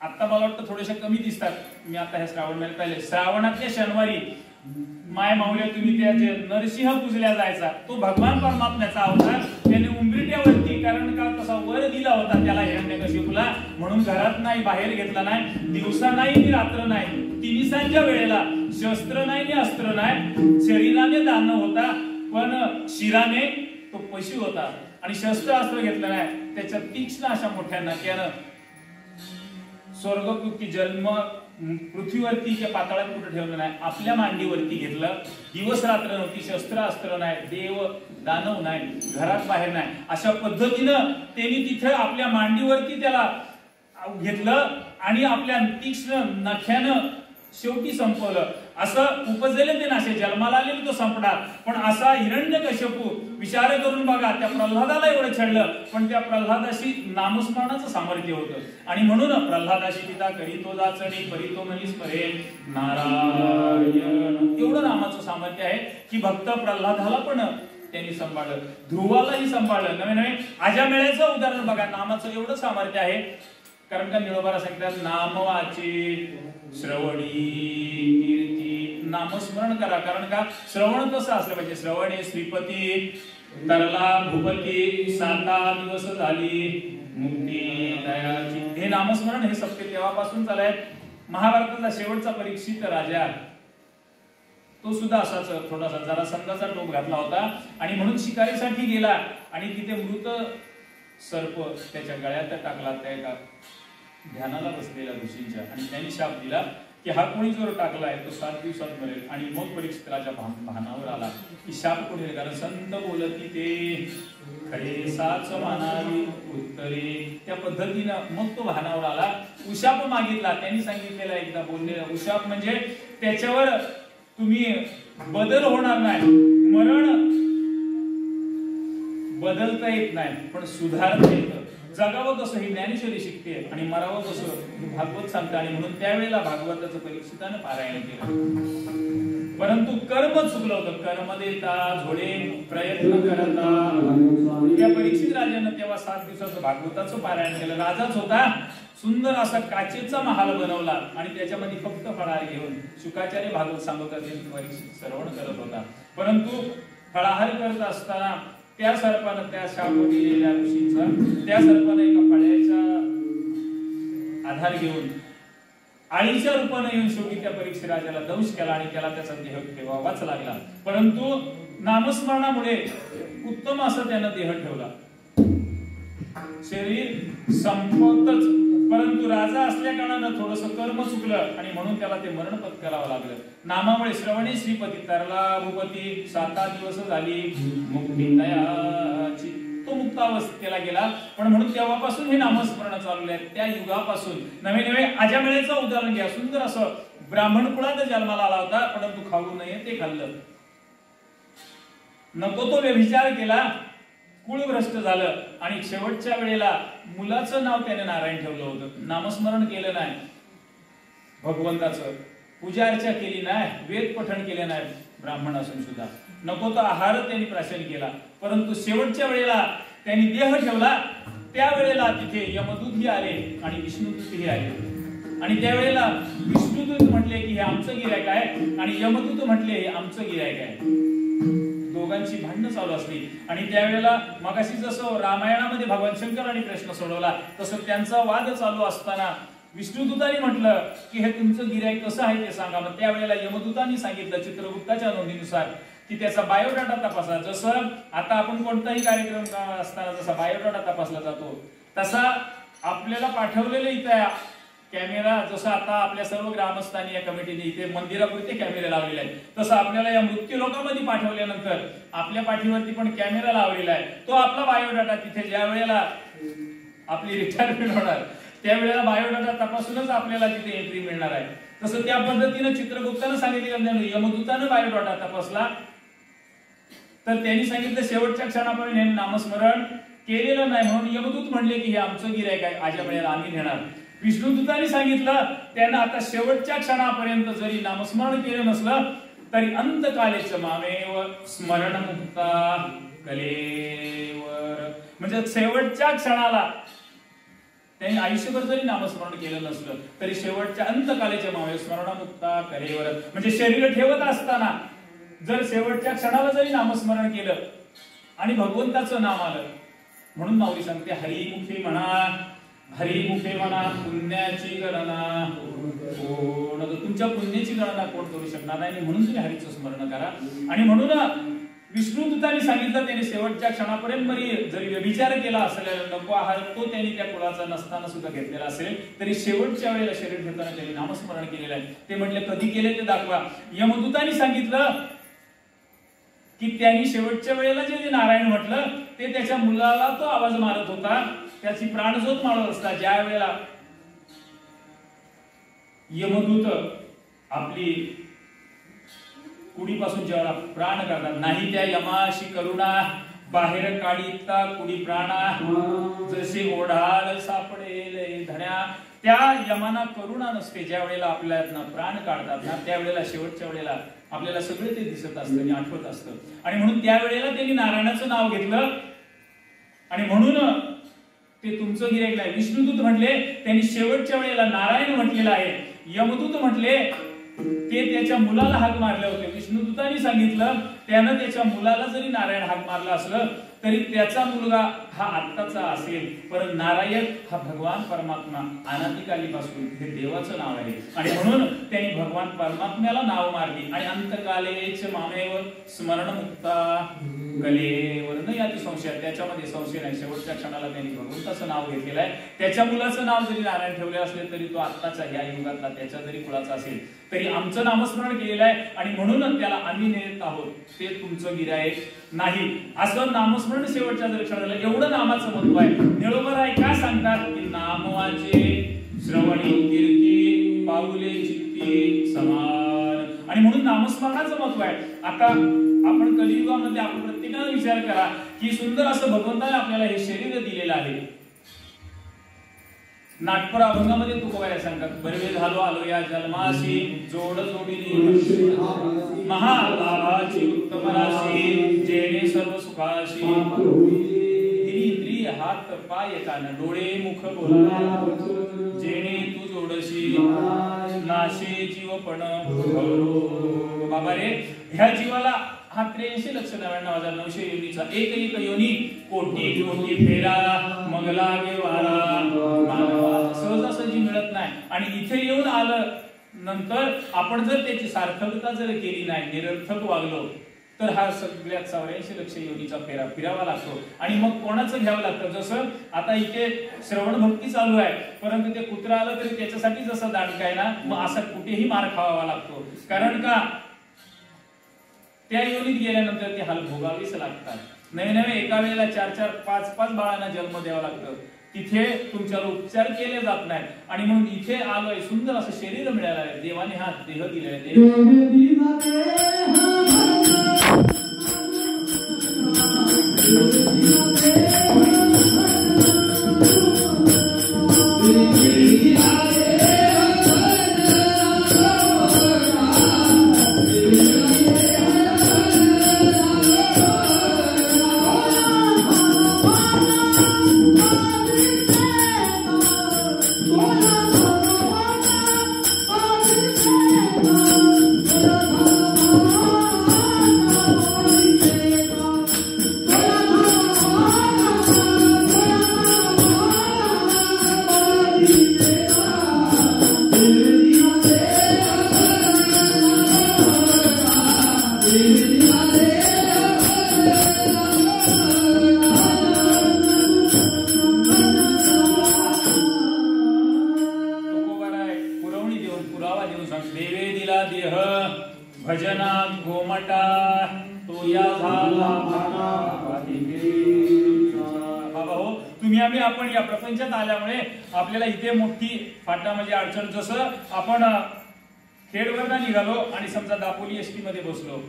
आता मला वाटतं थोडेसे कमी दिसतात. मी आता ह्या श्रावण महिन्यात पाहिले, श्रावणातल्या शनिवारी माय माऊल्या तुम्ही त्या जे नरसिंह पूजल्या जायचा तो भगवान परमात्म्याचा अवतार. त्याने उंबरठ्यावरती, कारण का तसा वर दिला होता त्याला हिरण्यकशिपूला, म्हणून घरात नाही, बाहेर घेतला नाही, दिवसा नाही की रात्र नाही, तिन्हीसांच्या वेळेला शस्त्र नाही नि अस्त्र नाही, शरीराने दान होता पण शिराने तो पशु होता. आणि शस्त्र अस्त्र घेतलं नाही, त्याच्या तीक्ष्ण अशा मोठ्या नाक्यानं स्वर्ग की जन्म पृथ्वीवरती किंवा पाताळात कुठे ठेवलं नाही, आपल्या मांडीवरती घेतलं. दिवस रात्र नव्हती, शस्त्र अस्त्र नाही, देव दानव नाही, घरात बाहेर नाही, अशा पद्धतीनं त्यांनी तिथे आपल्या मांडीवरती त्याला घेतलं. आणि आपल्या तीक्ष्ण नख्यानं शेवटी संपवलं. असं उपजले ते नाशे, जन्माला आलेले तो संपणार. पण असा हिरण्यकशिपू, विचार करून बघा, त्या प्रल्हादाला एवढं छळलं पण त्या प्रल्हादाशी नामस्मरणाचं सामर्थ्य होतं. आणि म्हणून प्रल्हादाशी पिता करीतो जाचणी करीतो मनीस परे नारायण, एवढं नामाचं सामर्थ्य आहे की भक्त प्रल्हादाला पण त्यांनी सांभाळलं, ध्रुवालाही सांभाळलं. नवे नवे अजामेळ्याचं उदाहरण बघा, नामाचं एवढं सामर्थ्य आहे. कारण का निळोबाला सांगतात, नाम वाचे श्रवणी कीर्ती, नामस्मरण करा. कारण का, श्रवण कसं असलं पाहिजे, श्रवणे श्रीपती तरला भूपती 7 दिवस झाली मुक्ती दयाची. हे नामस्मरण हे सत्य तेव्हापासून चालय. महाभारताचा शेवटचा परीक्षित राजा तो सुद्धा असाच थोडासा जरा संघाचा टोप घातला होता. आणि म्हणून शिकारीसाठी गेला आणि तिथे मृत सर्प त्याच्या गळ्यात टाकला, त्या एका ध्यानाला बसलेल्या ऋषींच्या. आणि त्यांनी शाप दिला की हा कोणी जो टाकलाय तो 7 दिवसात मरेल. आणि मग परीक्षित राजा भानावर आला की शाप कोणी, कारण संत बोलती ते खरे साच मानावी उत्तरे. त्या पद्धतीनं मग तो भानावर आला, उशाप मागितला. त्यांनी सांगितलेला एकदा बोललेला उशाप म्हणजे त्याच्यावर तुम्ही बदल होणार नाही, मरण बदलता येत नाही पण सुधारता येतं. जगावं कसं ही ज्ञानेश्वरी शिकते आणि मरावं कसं भागवत सांगतं. आणि म्हणून त्यावेळेला भागवताचं परीक्षितानं पारायण केलं. परंतु कर्म चुकलं होतं, कर्म देता झोडे प्रयत्न करता. त्या परीक्षित राजानं तेव्हा 7 दिवसाचं भागवताचं पारायण केलं. राजाच होता, सुंदर असा काचेचा महाल बनवला आणि त्याच्यामध्ये फक्त फळाहार घेऊन शुकाचार्य भागवत सांगत होते, परीक्षित श्रवण करत होता. परंतु फळाहार करत असताना त्या सर्पानं, त्या शाप दिलेल्या ऋषीचा, त्या सर्पानं एका फळ्याचा आधार घेऊन आळीच्या रूपाने येऊन शेवटी त्या परीक्षित राजाला दंश केला आणि त्याला त्याचा देह ठेवावाच लागला. परंतु नामस्मरणामुळे उत्तम असं त्यानं देह ठेवला. शरीर संपतच, परंतु राजा असल्या कारणानं थोडस कर्म चुकलं आणि म्हणून त्याला ते मरण पत्करावं लागलं. नामामुळे श्रवणे श्रीपती तरला भूपती 7 दिवस झाली मुक्ती दयाची, तो मुक्तावस्थेला गेला. पण म्हणून तेव्हापासून हे नामस्मरण चालू आहे. त्या युगापासून नवे नवे अजामेळ्याचं उदाहरण घ्या. सुंदर असं ब्राह्मण कुळात जन्माला आला होता, परंतु खाऊ नये ते खाल्लं. नको तो व्यभिचार केला, कुळ भ्रष्ट झालं आणि शेवटच्या वेळेला मुलाचं नाव त्याने नारायण ठेवलं होतं. नामस्मरण केलं नाही, भगवंताचं पूजा अर्चा केली नाही, वेद पठण केले नाही ब्राह्मण असून सुद्धा. नको तो आहार त्यांनी प्राशन केला. परंतु शेवटच्या वेळेला त्यांनी देह ठेवला. त्यावेळेला तिथे यमदूतही आले आणि विष्णुदूतही आले. आणि त्यावेळेला विष्णुदूत म्हटले की हे आमचं गिऱ्हाईक आहे आणि यमदूत म्हटले हे आमचं गिऱ्हाईक आहे. दोघांची भांडणं चालू असली. आणि त्यावेळेला मगाशी जसं रामायणामध्ये भगवान शंकरांनी प्रश्न सोडवला तसं त्यांचा वाद चालू असताना विष्णुदूतांनी म्हटलं की हे तुमचं गिऱ्हाईक कसं आहे ते सांगा. मग त्यावेळेला यमदूतांनी सांगितलं चित्रगुप्ताच्या नोंदीनुसार की त्याचा बायोडाटा तपासा. जसं आता आपण कोणताही कार्यक्रम असताना जसा बायोडाटा तपासला जातो तसा आपल्याला पाठवलेलं इथं कॅमेरा जसं आता आपल्या सर्व ग्रामस्थांनी या कमिटीने इथे मंदिरापुरते कॅमेरे लावलेले आहेत, तसं आपल्याला या मृत्यू लोकांमध्ये पाठवल्यानंतर आपल्या पाठीवरती पण कॅमेरा लावलेला आहे. तो आपला बायोडाटा तिथे ज्या वेळेला आपली रिटायरमेंट होणार त्यावेळेला बायोडाटा तपासूनच आपल्याला तिथे एंट्री मिळणार आहे. तसं त्या पद्धतीने चित्रगुप्तानं सांगितलं, यमदूतानं बायोडाटा तपासला तर त्यांनी सांगितलं शेवटच्या क्षणापर्यंत नामस्मरण केलेलं नाही, म्हणून यमदूत म्हणले की हे आमचं गिरायक आहे, अशा वेळेला आम्ही नेणार. विष्णुदूतांनी सांगितलं त्यांना आता शेवटच्या क्षणापर्यंत जरी नामस्मरण केलं नसलं तरी अंतकालेच मामेव स्मरणमुक्ता कलेवर, म्हणजे शेवटच्या क्षणाला त्यांनी आयुष्यभर जरी नामस्मरण केलं नसलं तरी शेवटच्या अंतकालेच्या मामेव स्मरणमुक्ता कलेवर, म्हणजे शरीर ठेवत असताना जर शेवटच्या क्षणाला जरी नामस्मरण केलं आणि भगवंताचं नाम आलं, म्हणून माऊली सांगते हरिमुखे म्हणा, हरिमुखे म्हणा पुण्याची गणना कोण, तुमच्या पुण्याची गणना कोण करू शकणार नाही, म्हणून तुम्ही हरीचं स्मरण करा. आणि म्हणून विष्णुदूतांनी सांगितलं त्यांनी शेवटच्या क्षणापर्यंत जरी व्यभिचार केला असेल, नको आहार तो त्यांनी त्या कुळाचा नसताना सुद्धा घेतलेला असेल तरी शेवटच्या वेळेला शरीर ठेवताना त्यांनी नामस्मरण केलेलं आहे. ते म्हटले कधी केले ते दाखवा. यमदूतांनी सांगितलं की त्यांनी शेवटच्या वेळेला जे नारायण म्हटलं ते त्याच्या मुलाला तो आवाज मारत होता, त्याची प्राणज्योत माळत असता. ज्या वेळेला यमदूत आपली कुडीपासून जेव्हा प्राण काढतात, नाही त्या यमाशी करुणा बाहेर काढीता कुडी प्राणा, जसे ओढाल सापडेल धण्या, त्या यमाना करुणा नसते. ज्या वेळेला आपल्याला प्राण काढतात ना त्यावेळेला शेवटच्या वेळेला आपल्याला सगळे ते दिसत असतं आणि आठवत असतं. आणि म्हणून त्यावेळेला त्यांनी नारायणाचं नाव घेतलं आणि म्हणून ते तुमचं गिरायक नाही. विष्णुदूत म्हटले त्यांनी शेवटच्या वेळेला नारायण म्हटलेलं आहे. यमदूत म्हटले ते त्याच्या मुलाला हाक मारले होते. विष्णुदूतांनी सांगितलं त्यानं त्याच्या मुलाला जरी नारायण हाक मारला असलं तरी त्याचा मुलगा हा आत्ताचा असेल, पण नारायण हा भगवान परमात्मा अनादिकालीपासून हे देवाचं नाव आहे. आणि म्हणून त्यांनी भगवान परमात्म्याला नाव मारली. आणि अंतकालेच मामेव स्मरणमुक्ता कलेवर, नाही याची संशय, त्याच्यामध्ये संशय नाही. शेवटच्या क्षणाला त्यांनी भगवंताचं नाव घेतलेलं आहे. त्याच्या मुलाचं नाव जरी नारायण ठेवले असले तरी तो आत्ताचा या युगातला त्याच्या जरी कुळाचा असेल तरी आमचं नामस्मरण केलेलं आहे आणि म्हणून त्याला आम्ही नेत आहोत, ते तुमचं गिरायक नाही. असं नामस्मरण शेवटच्या जर क्षणाला एवढं नामाचं महत्व आहे. निळोबराय काय सांगतात की नामवाचे श्रवणी कीर्ती पाऊले चित्ती समान, आणि म्हणून नामस्मरणाचं महत्व आहे. आता आपण कलियुगामध्ये आपण प्रत्येकाने विचार करा की सुंदर असं भगवंताने आपल्याला हे शरीर दिलेलं आहे. नाटपर अभंगामध्ये तुकोबाई सांगतात, बरवे झालो आलो या जन्माशी जोड जोडीने महालाभाची उत्तम राशी जेणे सर्व सुखाशी इंद्रिय हात पाय कान डोळे मुख बोला जेणे तू जोडशी नाशे जीवपण बाबा रे. ह्या जीवाला हा 83,93,900 योनीचा एक एक योनी कोटी कोटी फेरा मग लागे वारा मानवा सहजासहजी मिळत नाही. आणि इथे येऊन आलं नंतर आपण जर त्याची सार्थकता जर केली नाही, निरर्थक वागलो तर हा सगळ्यात 84 लक्ष योनीचा फेरा फिरावा लागतो. आणि मग कोणाचं घ्यावं लागतं. जसं आता इथे श्रवण भक्ती चालू आहे परंतु ते कुत्रा आलं तरी त्याच्यासाठी जसं दांडका आहे ना, मग असा कुठेही मार खावा लागतो. कारण का त्या योनीत गेल्यानंतर ते हाल भोगावेच लागतात. नवे नवे एका वेळेला 4-4, 5-5 बाळांना जन्म द्यावा लागतो. तिथे तुमच्यावर उपचार केले जात नाहीत. आणि म्हणून इथे आलोय, सुंदर असं शरीर मिळालं आहे, देवाने हा देह दिलेला Oh घोमटा तो या झाला बाबा हो. तुम्ही आम्ही आपण या प्रपंचात आल्यामुळे आपल्याला इथे मोठी फाटा म्हणजे अडचण. जसं आपण खेडवरनं निघालो आणि समजा दापोली एसटी मध्ये बसलो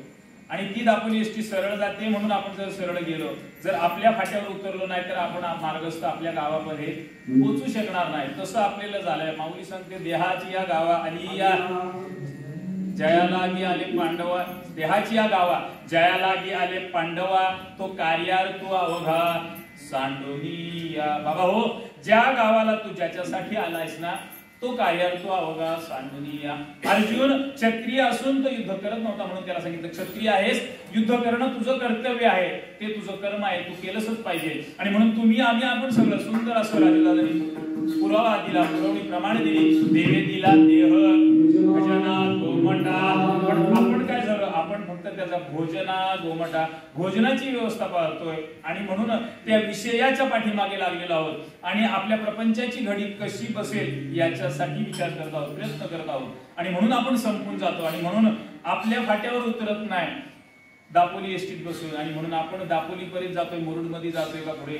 आणि ती दापोली एसटी सरळ जाते म्हणून आपण जर सरळ गेलो, जर आपल्या फाट्यावर उतरलो नाही तर आपण मार्गस्थ आपल्या गावामध्ये पोहोचू शकणार नाही. तसं आपल्याला झालंय. माऊली सांगते देहाची या गावा आणि या जयालागी आले पांडवा, देहाची या गावा जयालागी आले पांडवा, तो कार्यार्थ अवघा सांडोनिया. बाबा हो, ज्या गावाला तू ज्याच्यासाठी आलायस ना तो कार्यार्थ अवघा सांडोनिया. अर्जुन क्षत्रिय असून तो युद्ध करत नव्हता म्हणून त्याला सांगितलं क्षत्रिय आहेस, युद्ध करणं तुझं कर्तव्य आहे, ते तुझं कर्म आहे, तू केलंच पाहिजे. आणि म्हणून तुम्ही आम्ही आपण सगळं सुंदर असं राजूला पुरावा दिला, पुरवणी प्रमाणे दिली. देवे दिला देह भजना गोमटा. पण आपण काय झालं, आपण फक्त त्याचा भोजना गोमटा भोजनाची व्यवस्था पाहतोय आणि म्हणून त्या विषयाच्या पाठीमागे लागलेलो आहोत आणि आपल्या प्रपंचाची घडी कशी बसेल याच्यासाठी विचार करत आहोत, प्रयत्न करत आहोत. आणि म्हणून आपण संपून जातो आणि म्हणून आपल्या फाट्यावर उतरत नाही, दापोली एसटीत बसून. आणि म्हणून आपण दापोली पर्यंत जातोय, मुरुड मध्ये जातोय का पुढे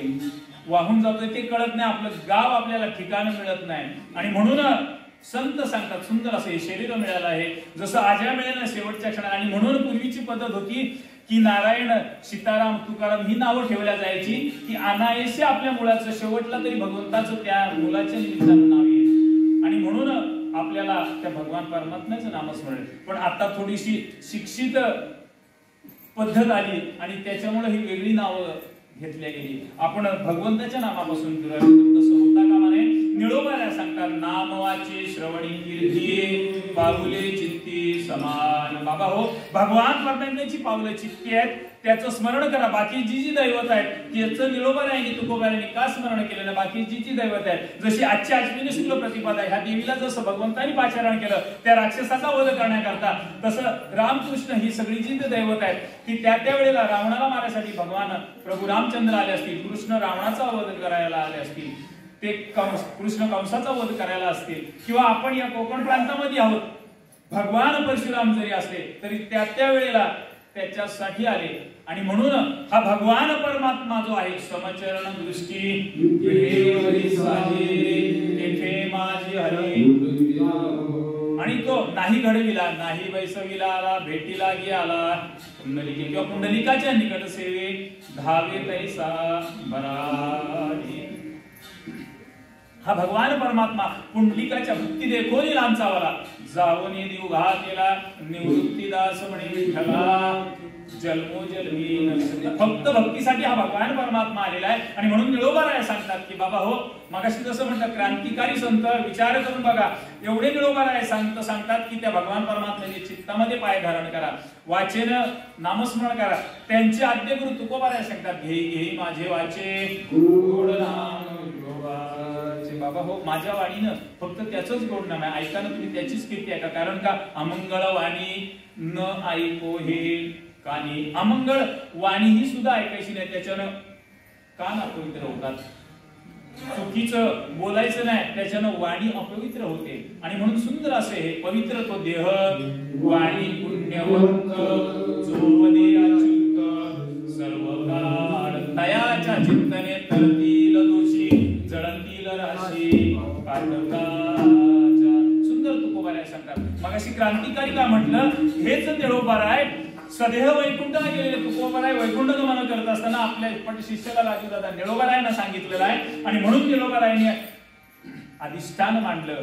वाहून जातोय ते कळत नाही, आपलं गाव आपल्याला ठिकाण मिळत नाही. आणि म्हणून संत सांगतात सुंदर असं हे शरीर मिळालं आहे जसं आज्या मिळेल शेवटच्या क्षणाला. आणि म्हणून पूर्वीची पद्धत होती की नारायण सीताराम तुकाराम ही नावं ठेवल्या जायची की अनायसे आपल्या मुलाचं शेवटला तरी भगवंताचं त्या मुलाच्या निमित्तानं नाव येईल. आणि म्हणून आपल्याला त्या भगवान परमात्म्याचं नामस्मरण. पण आता थोडीशी शिक्षित पद्धत आली आणि त्याच्यामुळे ही वेगळी नावं घेतल्या गेली. आपण भगवंताच्या नामापासून तसं होता कामा नये. निळोबाला सांगतात नाम वाचे श्रवणी कीर्ती पाऊले चित्ती समान. बाबा हो, भगवान परमात्म्याची पावलं चित्ती आहेत, त्याचं स्मरण करा. बाकी जी दैवत आहेत त्याचं निळोबारायांनी तुकोबारायांनी का स्मरण केलं ना. बाकी जी दैवत आहेत जशी आजची अश्विनी शुक्ल प्रतिपदा ह्या देवीला जसं भगवंतांनी पाचारण केलं त्या राक्षसाचा वध करण्याकरता, तसं रामकृष्ण ही सगळी जी दैवत आहेत ती त्या वेळेला रावणाला मारण्यासाठी भगवान प्रभू रामचंद्र आले असतील, कृष्ण रावणाचा वध करायला आले असतील, ते कृष्ण कंसाचा वध करायला असतील, किंवा आपण या कोकण प्रांतामध्ये आहोत भगवान परशुराम जरी असले तरी त्या वेळेला त्याच्यासाठी आले. आणि म्हणून हा भगवान परमात्मा जो आहे समचरण दृष्टी माझी हरी. आणि तो नाही घडविला नाही वैसविला आला भेटीला आला कुंडलिके किंवा कुंडलिकाच्या निकट सेवे धावे तैसा बराडी. हा भगवान परमात्मा कुंडलिकाच्या भक्ती देखोनी लांचावाला जावनी दिवघा केला निवृत्तीदास म्हणे विठ्ठला जन्मोजन्मी. फक्त भक्तीसाठी हा भगवान परमात्मा आलेला आहे. आणि म्हणून निळोबाराय सांगतात की बाबा हो, मगाशी जसं म्हणतात क्रांतिकारी संत विचार करून बघा, एवढे निळोबाराय सांगतात की त्या भगवान परमात्म्याच्या चित्तामध्ये पाय धारण करा, वाचेन नामस्मरण करा. त्यांचे आद्यगुरु तुकोबाराय सांगतात घे घे माझे वाचे गोड नाम निळोबाचे. बाबा हो, माझ्या वाणीनं फक्त त्याचंच गोड नाम आहे, ऐकानं तुम्ही त्याचीच कीर्ती आहे का. कारण का अमंगळ वाणी न ऐको हे कानी. अमंगळ वाणी ही सुद्धा ऐकायची नाही, त्याच्यानं कान अपवित्र होतात. चुकीचं बोलायचं नाही, त्याच्यानं वाणी अपवित्र होते. आणि म्हणून सुंदर असे हे पवित्र तो देह वाणी पुण्यवंत जोवदे अच्युत सर्व काळ तयाच्या चिंतने तरतील दोषी जळतील राशी पाठकाच्या. सुंदर तुकोबाराय सांगतात. मगाशी क्रांतिकारी का म्हटलं, हेच निळोबाराय सदेह वैकुंठाला गेलेले तुकोबाराय वैकुंठ गमन करत असताना आपल्या शिष्याला राजू दादा निळोबारायांना सांगितलेलं आहे. आणि म्हणून निळोबारायांनी अधिष्ठान मांडलं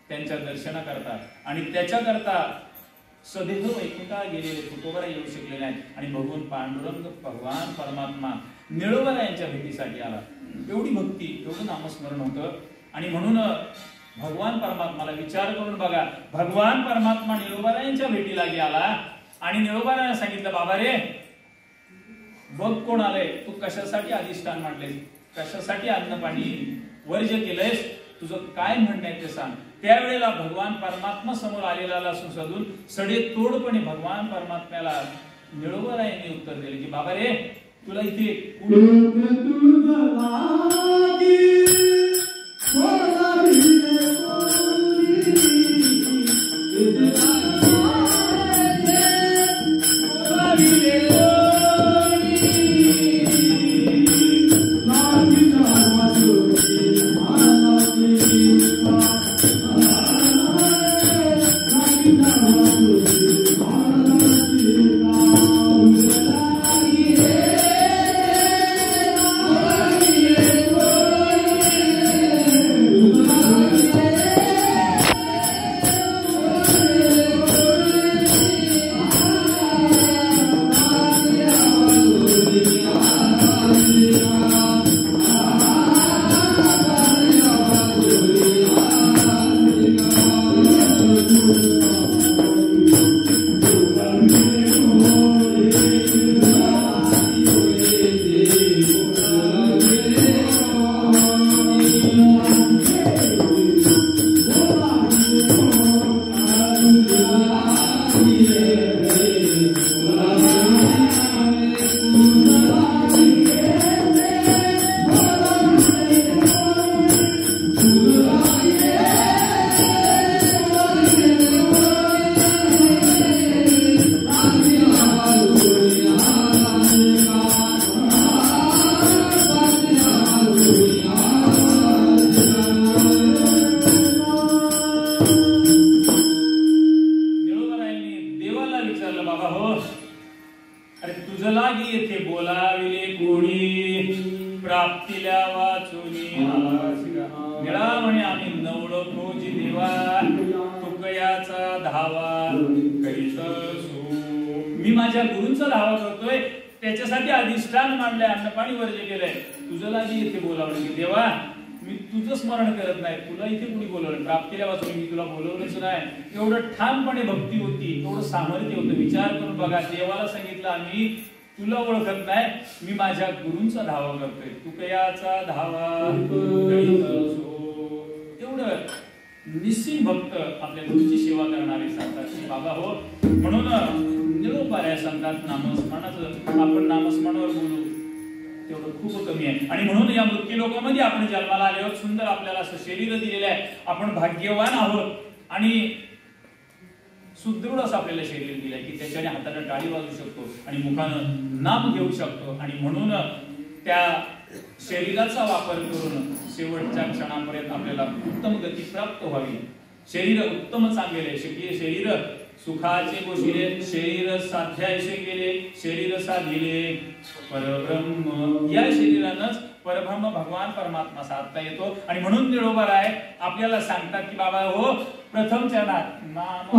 त्यांच्या दर्शनाकरता. आणि त्याच्याकरता सदेह वैकुंठाला गेलेले तुकोबाराय येऊ शकले नाहीत. आणि भगवान पांडुरंग भगवान परमात्मा निळोबारायांच्या भेटीसाठी आला. एवढी भक्ती एवढं नामस्मरण होतं. आणि म्हणून भगवान परमात्माला विचार करून बघा, भगवान परमात्मा निळोबारायांच्या भेटीला गेला आणि निळोबारायांना सांगितलं बाबा रे बघ कोण आलंय, तू कशासाठी अधिष्ठान मांडलेस, कशासाठी अन्न पाणी वर्ज केलंयस, तुझं काय म्हणणं आहे ते सांग. त्यावेळेला भगवान परमात्मा समोर आलेला सदून सडे तोडपणे भगवान परमात्म्याला निळोबारायांनी उत्तर दिले की बाबा रे तुला इथे वाचुनी निळा म्हणे आम्ही नवळखो जी देवा तुकयाचा धावा कैसो मी माझ्या गुरूंचा धावा करतोय त्याच्यासाठी अधिष्ठान मांडलंय अन्नपाणी वर्ज केलंय तुझं लाजी इथे बोलावलं की देवा मी तुझं स्मरण करत नाही तुला इथे कुणी बोलवलं प्राप्तीला वाचून मी तुला बोलवलंच नाही एवढं ठामपणे भक्ती होती एवढं सामर्थ्य होतं विचार करून बघा देवाला सांगितलं आम्ही तुला ओळखत नाही मी माझ्या गुरूंचा धावा करतोय तुकयाचा धावा तेवढं निश्चित भक्त आपल्या गुरूची सेवा करणारे सांगतात की बाबा हो म्हणून निरोपाऱ्या सांगतात नामस्मरणाचं आपण नामस्मरणावर बोलू तेवढं खूप कमी आहे आणि म्हणून या मृत्यू लोकांमध्ये आपण जन्माला आले आहोत सुंदर आपल्याला असं शरीर दिलेलं आहे आपण भाग्यवान आहोत आणि सुदृढ असं आपल्याला शरीर दिलंय की त्याच्याने हाताने टाळी वाजवू शकतो आणि मुखानं नाम घेऊ शकतो आणि म्हणून त्या शरीराचा वापर करून शेवटच्या क्षणापर्यंत आपल्याला उत्तम गती प्राप्त व्हावी शरीर उत्तम चांगले शरीर सुखाचे गोशिले शरीर साध्यायसे गेले शरीर साधिले परब्रह्म या शरीरानंच परब्रह्म भगवान परमात्मा साधता येतो आणि म्हणून निरोबा आहे आपल्याला सांगतात की बाबा हो प्रथम चरणात नाम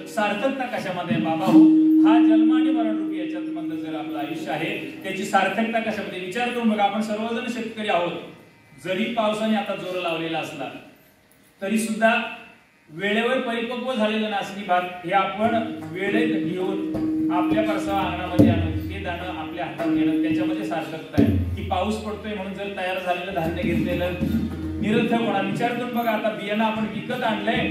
सार्थकता कशामध्ये बाबा हो हा जन्म आणि मरण रूपी याच्यात मधलं जर आपलं आयुष्य आहे त्याची सार्थकता कशामध्ये विचार करून बघा आपण सर्वजण शेतकरी आहोत जरी पावसाने आता जोर लावलेला असला तरी सुद्धा वेळेवर परिपक्व झालेलं नाचणी भात हे आपण वेळेत घेऊन आपल्या परसावा अंगणामध्ये आणून ते दाणं आपल्या हातात घेणं त्याच्यामध्ये सार्थकता आहे की पाऊस पडतोय म्हणून जर तयार झालेलं धान्य घेतलेलं निरर्थक होणार विचार करून बघा आता बियाणं आपण विकत आणलंय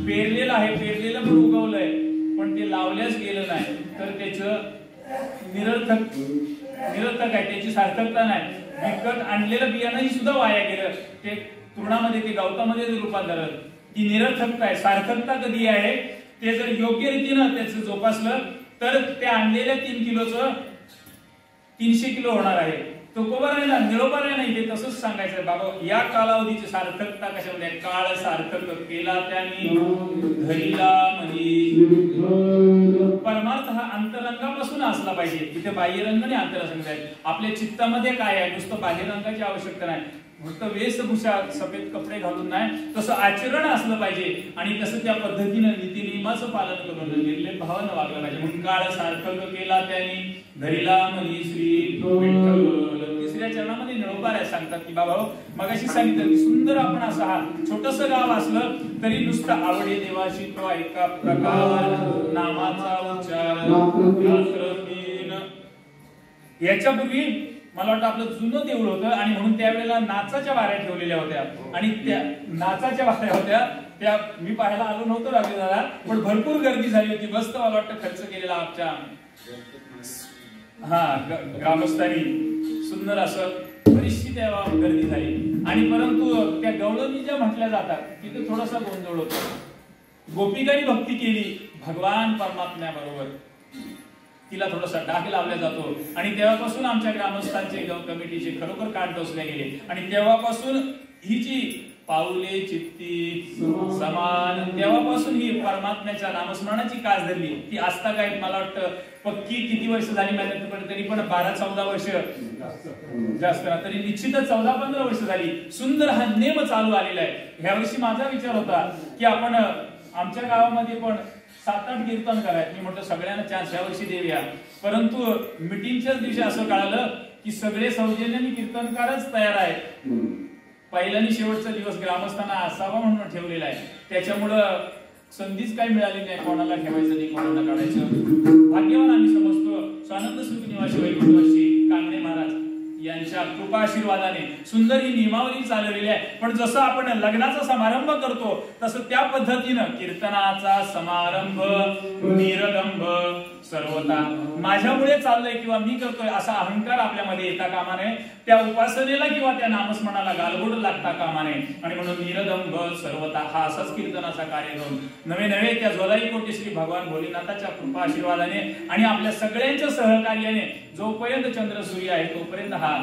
पेरलेलं आहे पेरलेलं पण उगवलंय पण ते लावल्याच गेलं नाही तर त्याचं निरर्थक आहे त्याची सार्थकता नाही विकत आणलेलं बियाणंही सुद्धा वाया गेलं ते तृणामध्ये ते गवतामध्ये रूपांतरण ती निरर्थकता आहे सार्थकता कधी आहे ते जर योग्य रीतीनं त्याचं जोपासलं तर त्या आणलेल्या 3 किलोचं 300 किलो होणार आहे तो कोबर आहे ना निरोबर आहे नाही ते तसंच सांगायचं बाबा या कालावधीची सार्थकता कशामध्ये काळ सार्थक केला त्याने धरीला म्हणी परमार्थ हा अंतरंगापासून असला पाहिजे तिथे बाह्यरंग आणि अंतरंग आहे आपल्या चित्तामध्ये काय आहे नुसतं बाह्यरंगाची आवश्यकता नाही फक्त वेशभूषा सफेद कपडे घालून नाही, तसं आचरण असलं पाहिजे आणि तसं त्या पद्धतीनं नीतिनियमाचं पालन करून निर्लेप भावानं वागलं पाहिजे. म्हणून काळ सार्थक केला त्यांनी धरिला मनी श्री विठ्ठल. तिसऱ्या चरणामध्ये निळोबाऱ्या सांगतात की बाबा मगाशी सांगितलं की सुंदर आपण असं हा छोटस गाव असलं तरी नुसतं आवडे देवाशी तो एका प्रकार नामाचा उच्चार. याच्यापूर्वी मला वाटतं आपलं जुनं देऊळ होतं आणि म्हणून त्यावेळेला नाचाच्या वाऱ्या ठेवलेल्या होत्या आणि त्या नाचाच्या वाऱ्या होत्या त्या मी पाहायला आलो नव्हतो राजूदादा, पण भरपूर गर्दी झाली होती. मस्त मला वाटतं खर्च केलेला आमच्या ग्रामस्थांनी सुंदर असं बरीचशी तेव्हा गर्दी झाली. आणि परंतु त्या गवळणी ज्या म्हटल्या जातात तिथे थोडासा गोंधळ होतो. गोपिकांनी भक्ती केली भगवान परमात्म्याबरोबर, तिला थोडासा डाग लावला जातो आणि तेव्हापासून आमच्या ग्रामस्थांचे कमिटीचे खरोखर काट टोचले गेले आणि तेव्हापासून ही जी पाऊले चित्ती समान तेव्हापासून ही परमात्म्याच्या नामस्मरणाची कास धरली. ती आस्था काय मला वाटतं पक्की किती वर्ष झाली माहिती पण तरी पण 12-14 वर्ष जास्त ना तरी निश्चितच 14-15 वर्ष झाली. सुंदर हा नेम चालू आलेला आहे. ह्यावर्षी माझा विचार होता की आपण आमच्या गावामध्ये पण 7-8 कीर्तन करायचं. मी म्हटलं सगळ्यांना चान्स यावर्षी देऊया, परंतु मिटिंगच्याच दिवशी असं कळालं की सगळे सौजन्याने कीर्तनकारच तयार आहेत. पहिला आणि शेवटचा दिवस ग्रामस्थांना असावा म्हणून ठेवलेला आहे. त्याच्यामुळं संधीच काही मिळाली नाही कोणाला ठेवायचं नाही कोणाला काढायचं. भाग्यवान आम्ही समजतो स्वानंद सुख निवासी वैकुंठवासी कांगणे महाराज यांच्या कृपा आशीर्वादाने सुंदर ही नियमावली चालवलेली आहे. पण जसं आपण लग्नाचा समारंभ करतो तसं त्या पद्धतीनं कीर्तनाचा समारंभ निरदंभ सर्वता माझ्यामुळे चाललंय किंवा मी करतोय असा अहंकार आपल्यामध्ये येता कामा नये. त्या उपासनेला किंवा त्या नामस्मरणाला गालबोट लागता कामा नये. आणि म्हणून निरदंभ सर्वता हा असाच कीर्तनाचा कार्यक्रम नवे नवे त्या ज्वलाई कोटी श्री भगवान भोलेनाथाच्या कृपा आशीर्वादाने आणि आपल्या सगळ्यांच्या सहकार्याने जोपर्यंत चंद्र सूर्य आहे तोपर्यंत हा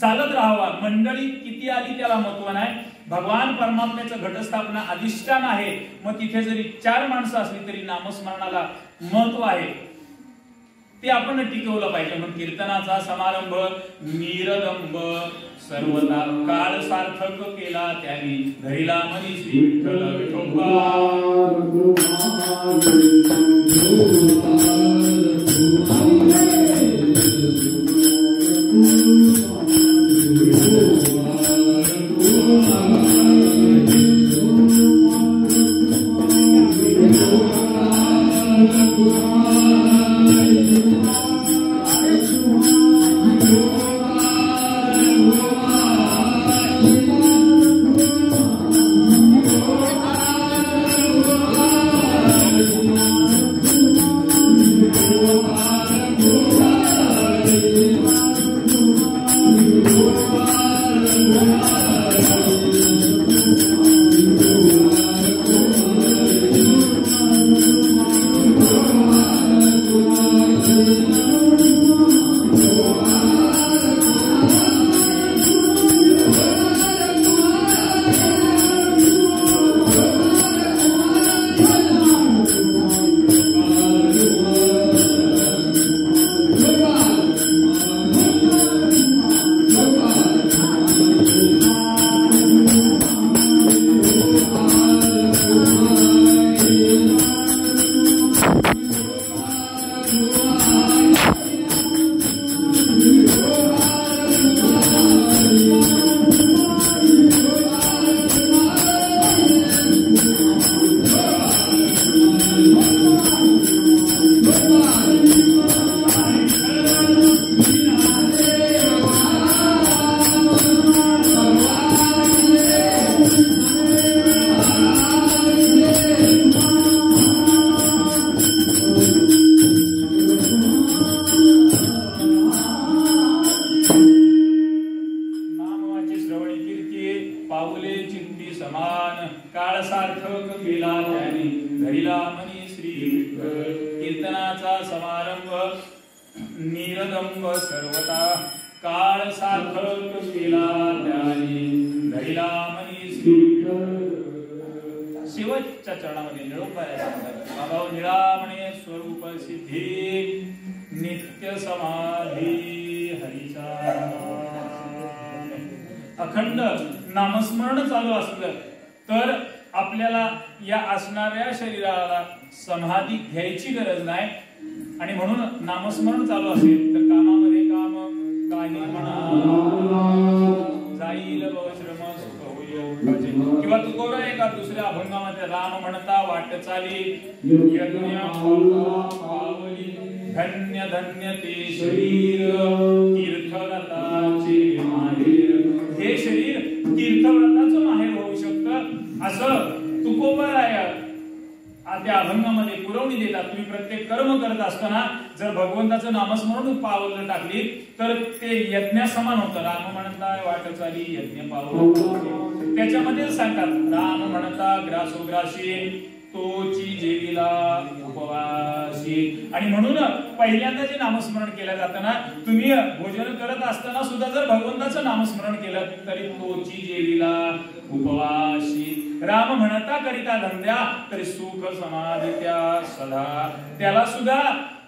चालत राहावा. मंडळी किती आली त्याला महत्व नाही. भगवान परमात्म्याचं घटस्थापना अधिष्ठान आहे. मग तिथे जरी 4 माणसं असली तरी नामस्मरणाला महत्व आहे. ते आपण टिकवलं पाहिजे. म्हणून कीर्तनाचा समारंभ निरदंब सर्वता काळ सार्थक केला त्यांनी धरिला मनी श्री विठ्ठल विठोबा. शेवटच्या चरणामध्ये निळोबाऱ्या सांगतात बाबा निळामणे स्वरूप सिद्धी नित्य समाधी हरीचा अखंड नामस्मरण चालू असलं तर आपल्याला या असणाऱ्या शरीराला समाधी घ्यायची गरज नाही. आणि म्हणून नामस्मरण चालू असेल तर कामामध्ये काम काही म्हणा जाईल श्रम सुख होईल. किंवा तुकोबरा एका दुसऱ्या अभंगामध्ये राम म्हणता वाट चाली यज्ञ पावली धन्य धन्य ते शरीर तीर्थव्रताचे माहेर. हे शरीर तीर्थव्रताचं माहेर होऊ शकतं असं तुकोबराय त्या अभंगामध्ये पुरवणी देतात. तुम्ही प्रत्येक कर्म करत असताना जर भगवंताचं नामस्मरण पावलं टाकली तर ते यज्ञासमान होतं. राम म्हणता वाट चाली यज्ञ पावलं. त्याच्यामध्ये सांगतात राम म्हणता ग्रासोग्राशी तोची जेवीला उपवासी. आणि म्हणून पहिल्यांदा जे नामस्मरण केलं जाताना तुम्ही भोजन करत असताना सुद्धा जर भगवंताचं नामस्मरण केलं तरी तोची जेवीला उपवासी. राम म्हणता करिता धंद्या तरी सुख समाधी त्या सदा. त्याला सुद्धा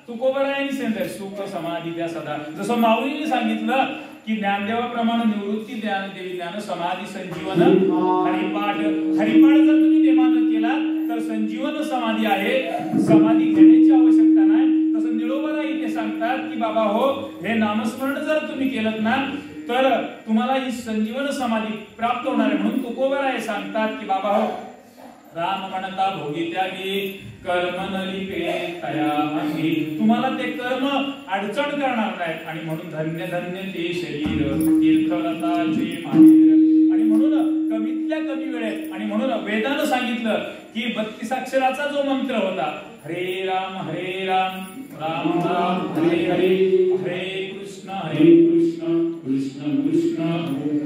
तुकोबरायांनी सांगितलं सुख समाधी त्या सदा. जसं माऊलीने सांगितलं की ज्ञानदेवाप्रमाणे निवृत्ती ज्ञान देवी ज्ञान समाधी संजीवन हरिपाठ. हरिपाठ जर तुम्ही नेमानं केला तर संजीवन समाधी आहे. समाधी घेण्याची आवश्यकता नाही. तसं निळोबाला इथे सांगतात की बाबा हो हे नामस्मरण जर तुम्ही केलं ना तर तुम्हाला ही संजीवन समाधी प्राप्त होणार आहे. म्हणून तुकोबराय सांगतात की बाबा हो राम म्हणता भोगी त्यागी कर्म न लिपे तया अंगी. तुम्हाला ते कर्म अडचण करणार नाहीत. आणि म्हणून धन्य धन्य ते शरीर तीर्थव्रताचे माहेर. आणि म्हणून कमीतल्या कमी वेळेत आणि म्हणून वेदानं सांगितलं की 32 अक्षराचा जो मंत्र होता हरे राम राम राम हरे हरे हरे कृष्ण कृष्ण कृष्ण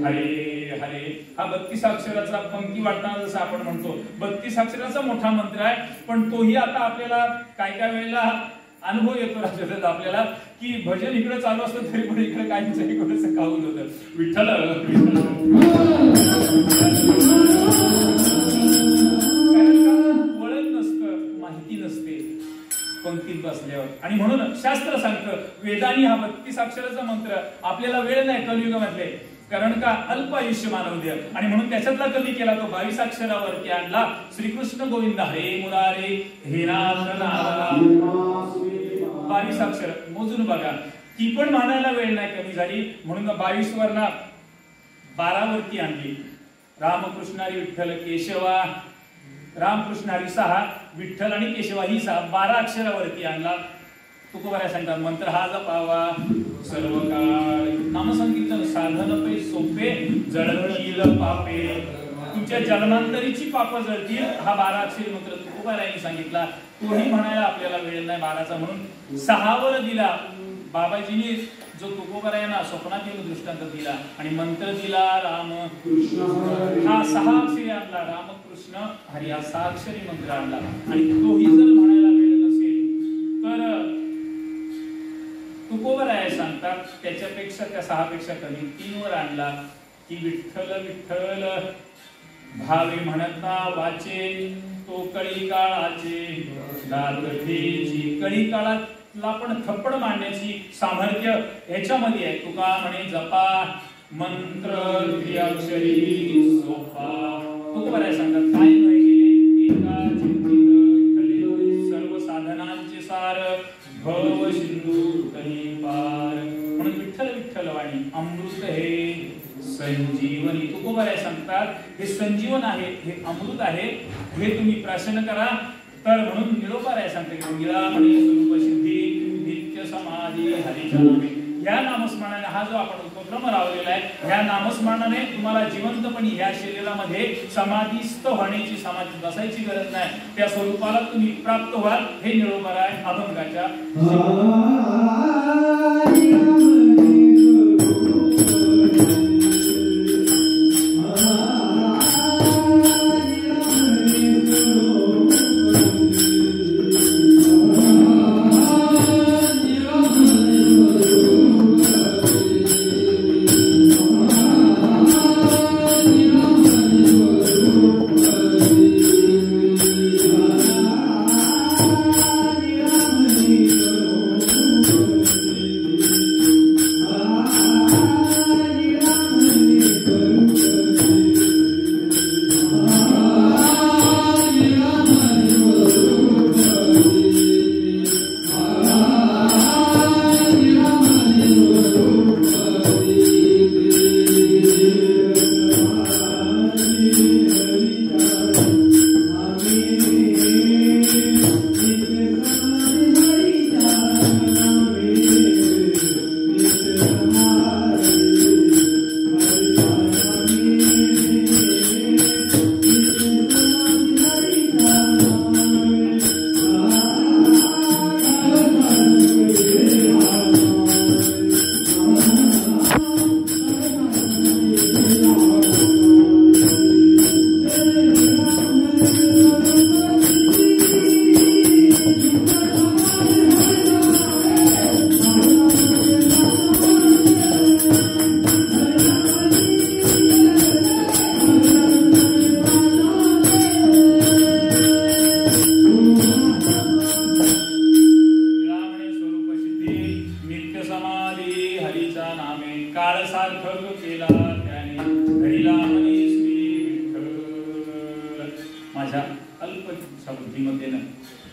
हरे हरे. हा 32 अक्षराचा पंक्ती वाटताना जसं आपण म्हणतो 32 अक्षराचा मोठा मंत्र आहे. पण तोही आता आपल्याला काय काय वेळेला अनुभव येतो राज्यात आपल्याला की भजन इकडे चालू असतं तरी पण इकडे काहींचंही थोडंसं काहून होतं विठ्ठल वळण नसतं माहिती नसते पंक्तीत बसल्यावर. आणि म्हणून शास्त्र सांगतं वेदांनी हा 32 अक्षराचा मंत्र आपल्याला वेळ नाही कलियुगामधले कारण का अल्प आयुष्य मानव द्या. आणि म्हणून त्याच्यातला कमी केला तो 22 अक्षरावरती आणला श्रीकृष्ण गोविंद हरे मुरारे हे नाथ नारायण. 22 अक्षर मोजून बघा. ती पण म्हणायला वेळ नाही कमी झाली म्हणून 22 वरना 12 वरती आणली. रामकृष्णारी विठ्ठल केशवा रामकृष्णारी 6 विठ्ठल आणि केशवा ही 6 12 अक्षरावरती आणला. तुकोबराय सांगतात मंत्र हा जपावा सर्व काळ. नामसंकीर्तन साधन पे सोपे जळतील पापे. तुमच्या जन्मांतरीची पाप जळतील. हा 12 अक्षरी मंत्र तुकोबरायांनी सांगितला. तोही म्हणायला आपल्याला वेळ नाही 12चा म्हणून 6 वर दिला. बाबाजींनी जो तुकोबरायांना स्वप्नातील दृष्टांत दिला आणि मंत्र दिला राम कृष्ण हा 6 अक्षरी आणला. रामकृष्ण हरी हा 6 अक्षरी मंत्र आणला. आणि तोही जर म्हणायला वेळ नसेल तर तुकोबराय सांगतात त्याच्यापेक्षा त्या 6 पेक्षा कमी 3 वर आणला की विठ्ठल विठ्ठल भावे म्हणता वाचे तो कळी काळाचे दातठेची. कळी काळातला पण थप्पड मांडण्याची सामर्थ्य ह्याच्यामध्ये आहे. तुका म्हणे जपा मंत्र त्रिअक्षरी सोपा. तुकोबराय सांगतात काय नाही गेले एका चिंतित विठ्ठले सर्व साधनांचे सार भव सिंधू तरी पार. म्हणून विठ्ठल विठ्ठल वाणी अमृत हे संजीवनी. तुकोबराय सांगतात हे संजीवन आहे हे अमृत आहे हे तुम्ही प्राशन करा. तर म्हणून निळोबाराय सांगते की निळामणी स्वरूप सिद्धी नित्य समाधी हरीच्या नामे. ह्या नामस्मरणाने हा जो आपण उपक्रम राबवलेला आहे ह्या नामस्मरणाने तुम्हाला जिवंतपणी ह्या शरीरामध्ये समाधीस्थ होण्याची समाधीत बसायची गरज नाही. त्या स्वरूपाला तुम्ही प्राप्त व्हाल हे निळोबाराय अभंगाच्या काळ सार्थक केला त्याने घडीला म्हणे श्री विठ्ठल. माझ्या अल्पशा बुद्धीमध्येनं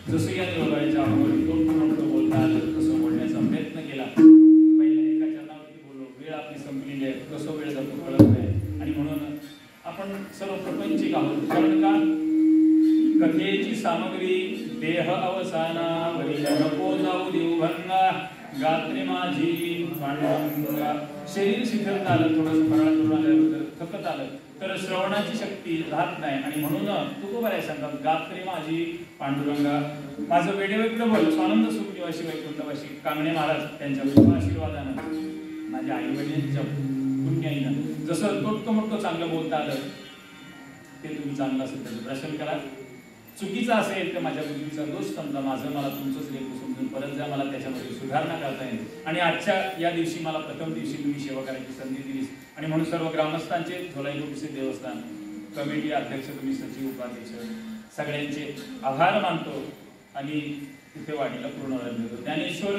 जसं या देवाच्या अगोदर बोलता आलं तसं बोलण्याचा प्रयत्न केला. पहिल्या एका चरणावरती बोललो, वेळ आपली संपलेली आहे, कसं वेळ जातो कळत नाही. आणि म्हणून आपण सर्व प्रपंचिक आहोत. कारण का कथेची सामग्री देह अवसानावरी नको जाऊ देवभंगा गात्री माझी पांडुरंगा. शरीर शिथिल झालं, थोडंसं फराळ करून आल्यानंतर थकत आलं तर श्रवणाची शक्ती राहत नाही. आणि म्हणून तुकोबाराय सांगतात गात्री माझी पांडुरंगा. माझं वेडेवेगळं बोल स्वानंद सुखनिवासी वैकुंठवासी कांगणे महाराज त्यांच्या आशीर्वादानं माझ्या आई वडिलांच्या पुण्याईनं जसं मोठं चांगलं बोलता आलं ते तुम्ही चांगलं असेल त्याचं प्रश्न करा. चुकीचं असेल तर माझ्या बुद्धीचा दोष समजा, माझं मला तुमचंच लेख समजून परत जा, मला त्याच्यामध्ये सुधारणा करता येईल. आणि आजच्या या दिवशी मला प्रथम दिवशी तुम्ही सेवा करायची संधी दिलीस. आणि म्हणून सर्व ग्रामस्थांचे झोलाई गोपीचे देवस्थान कमिटी अध्यक्ष, तुम्ही सचिव उपाध्यक्ष सगळ्यांचे आभार मानतो आणि तिथे वाढीला पूर्ण वेळ देतो. ज्ञानेश्वर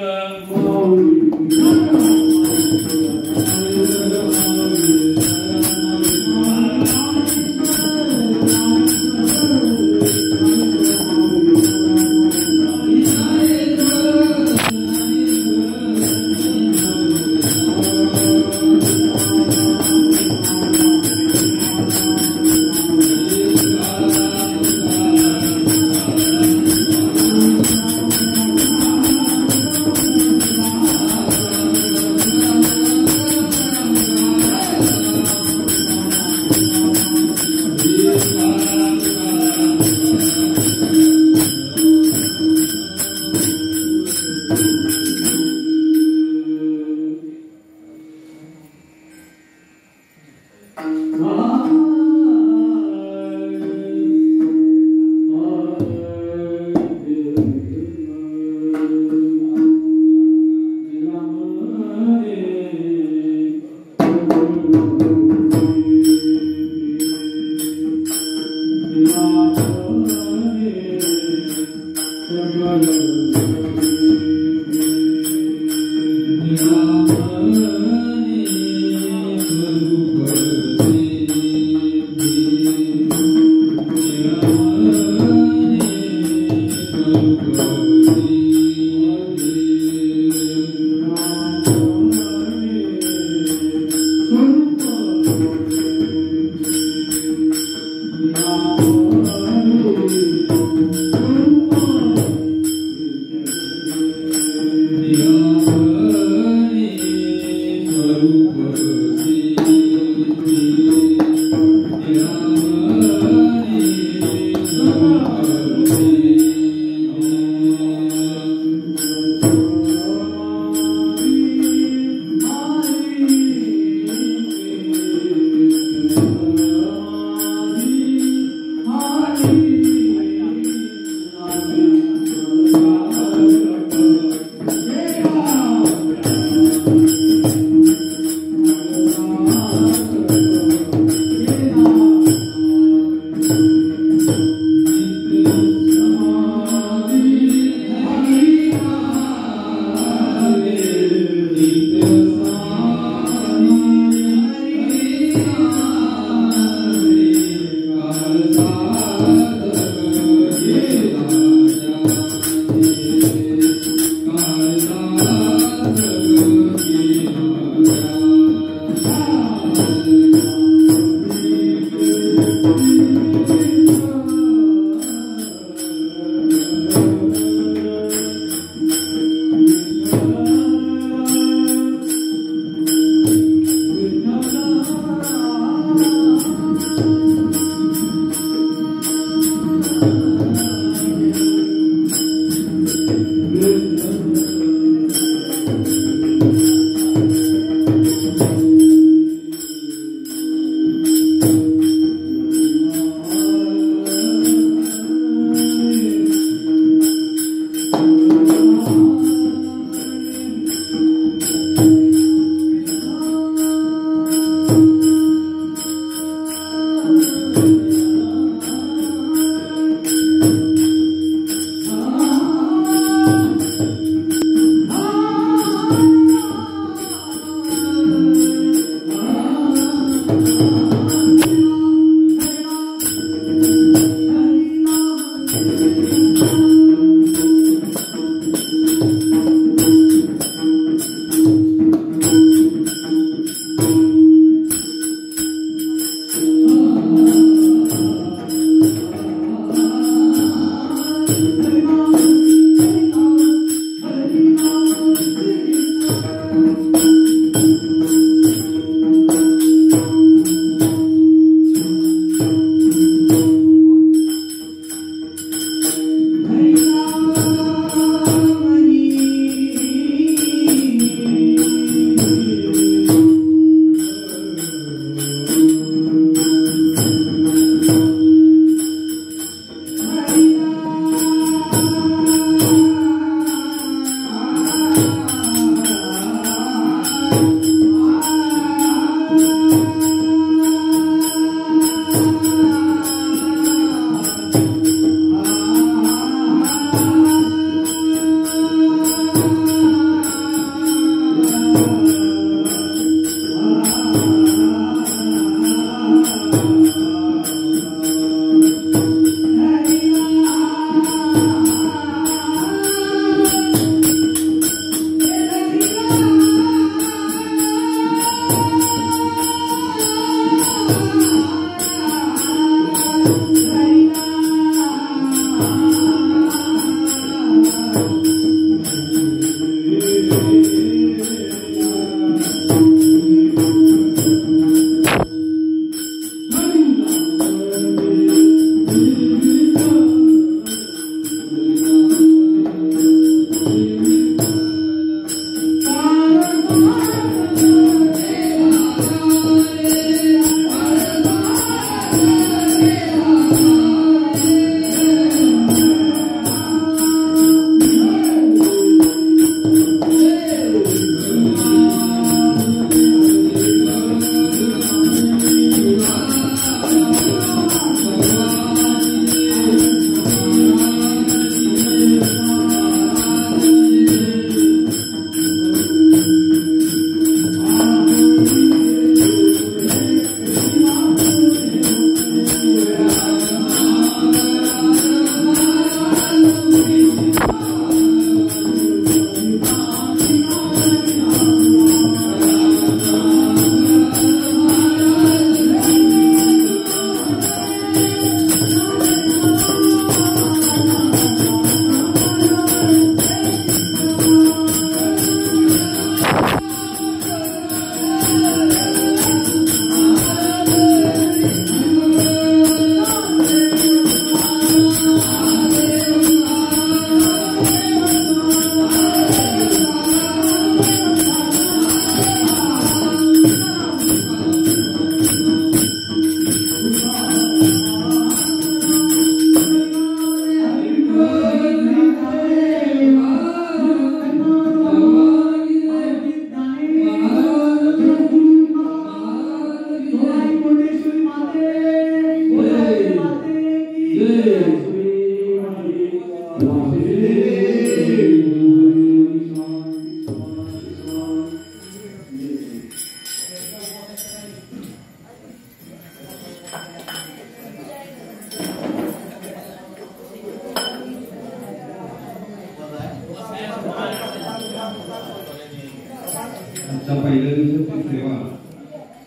आजच्या पहिल्या दिवसाची सेवा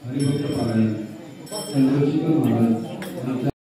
हरिभक्त पारायण चंद्रशेखर महाराज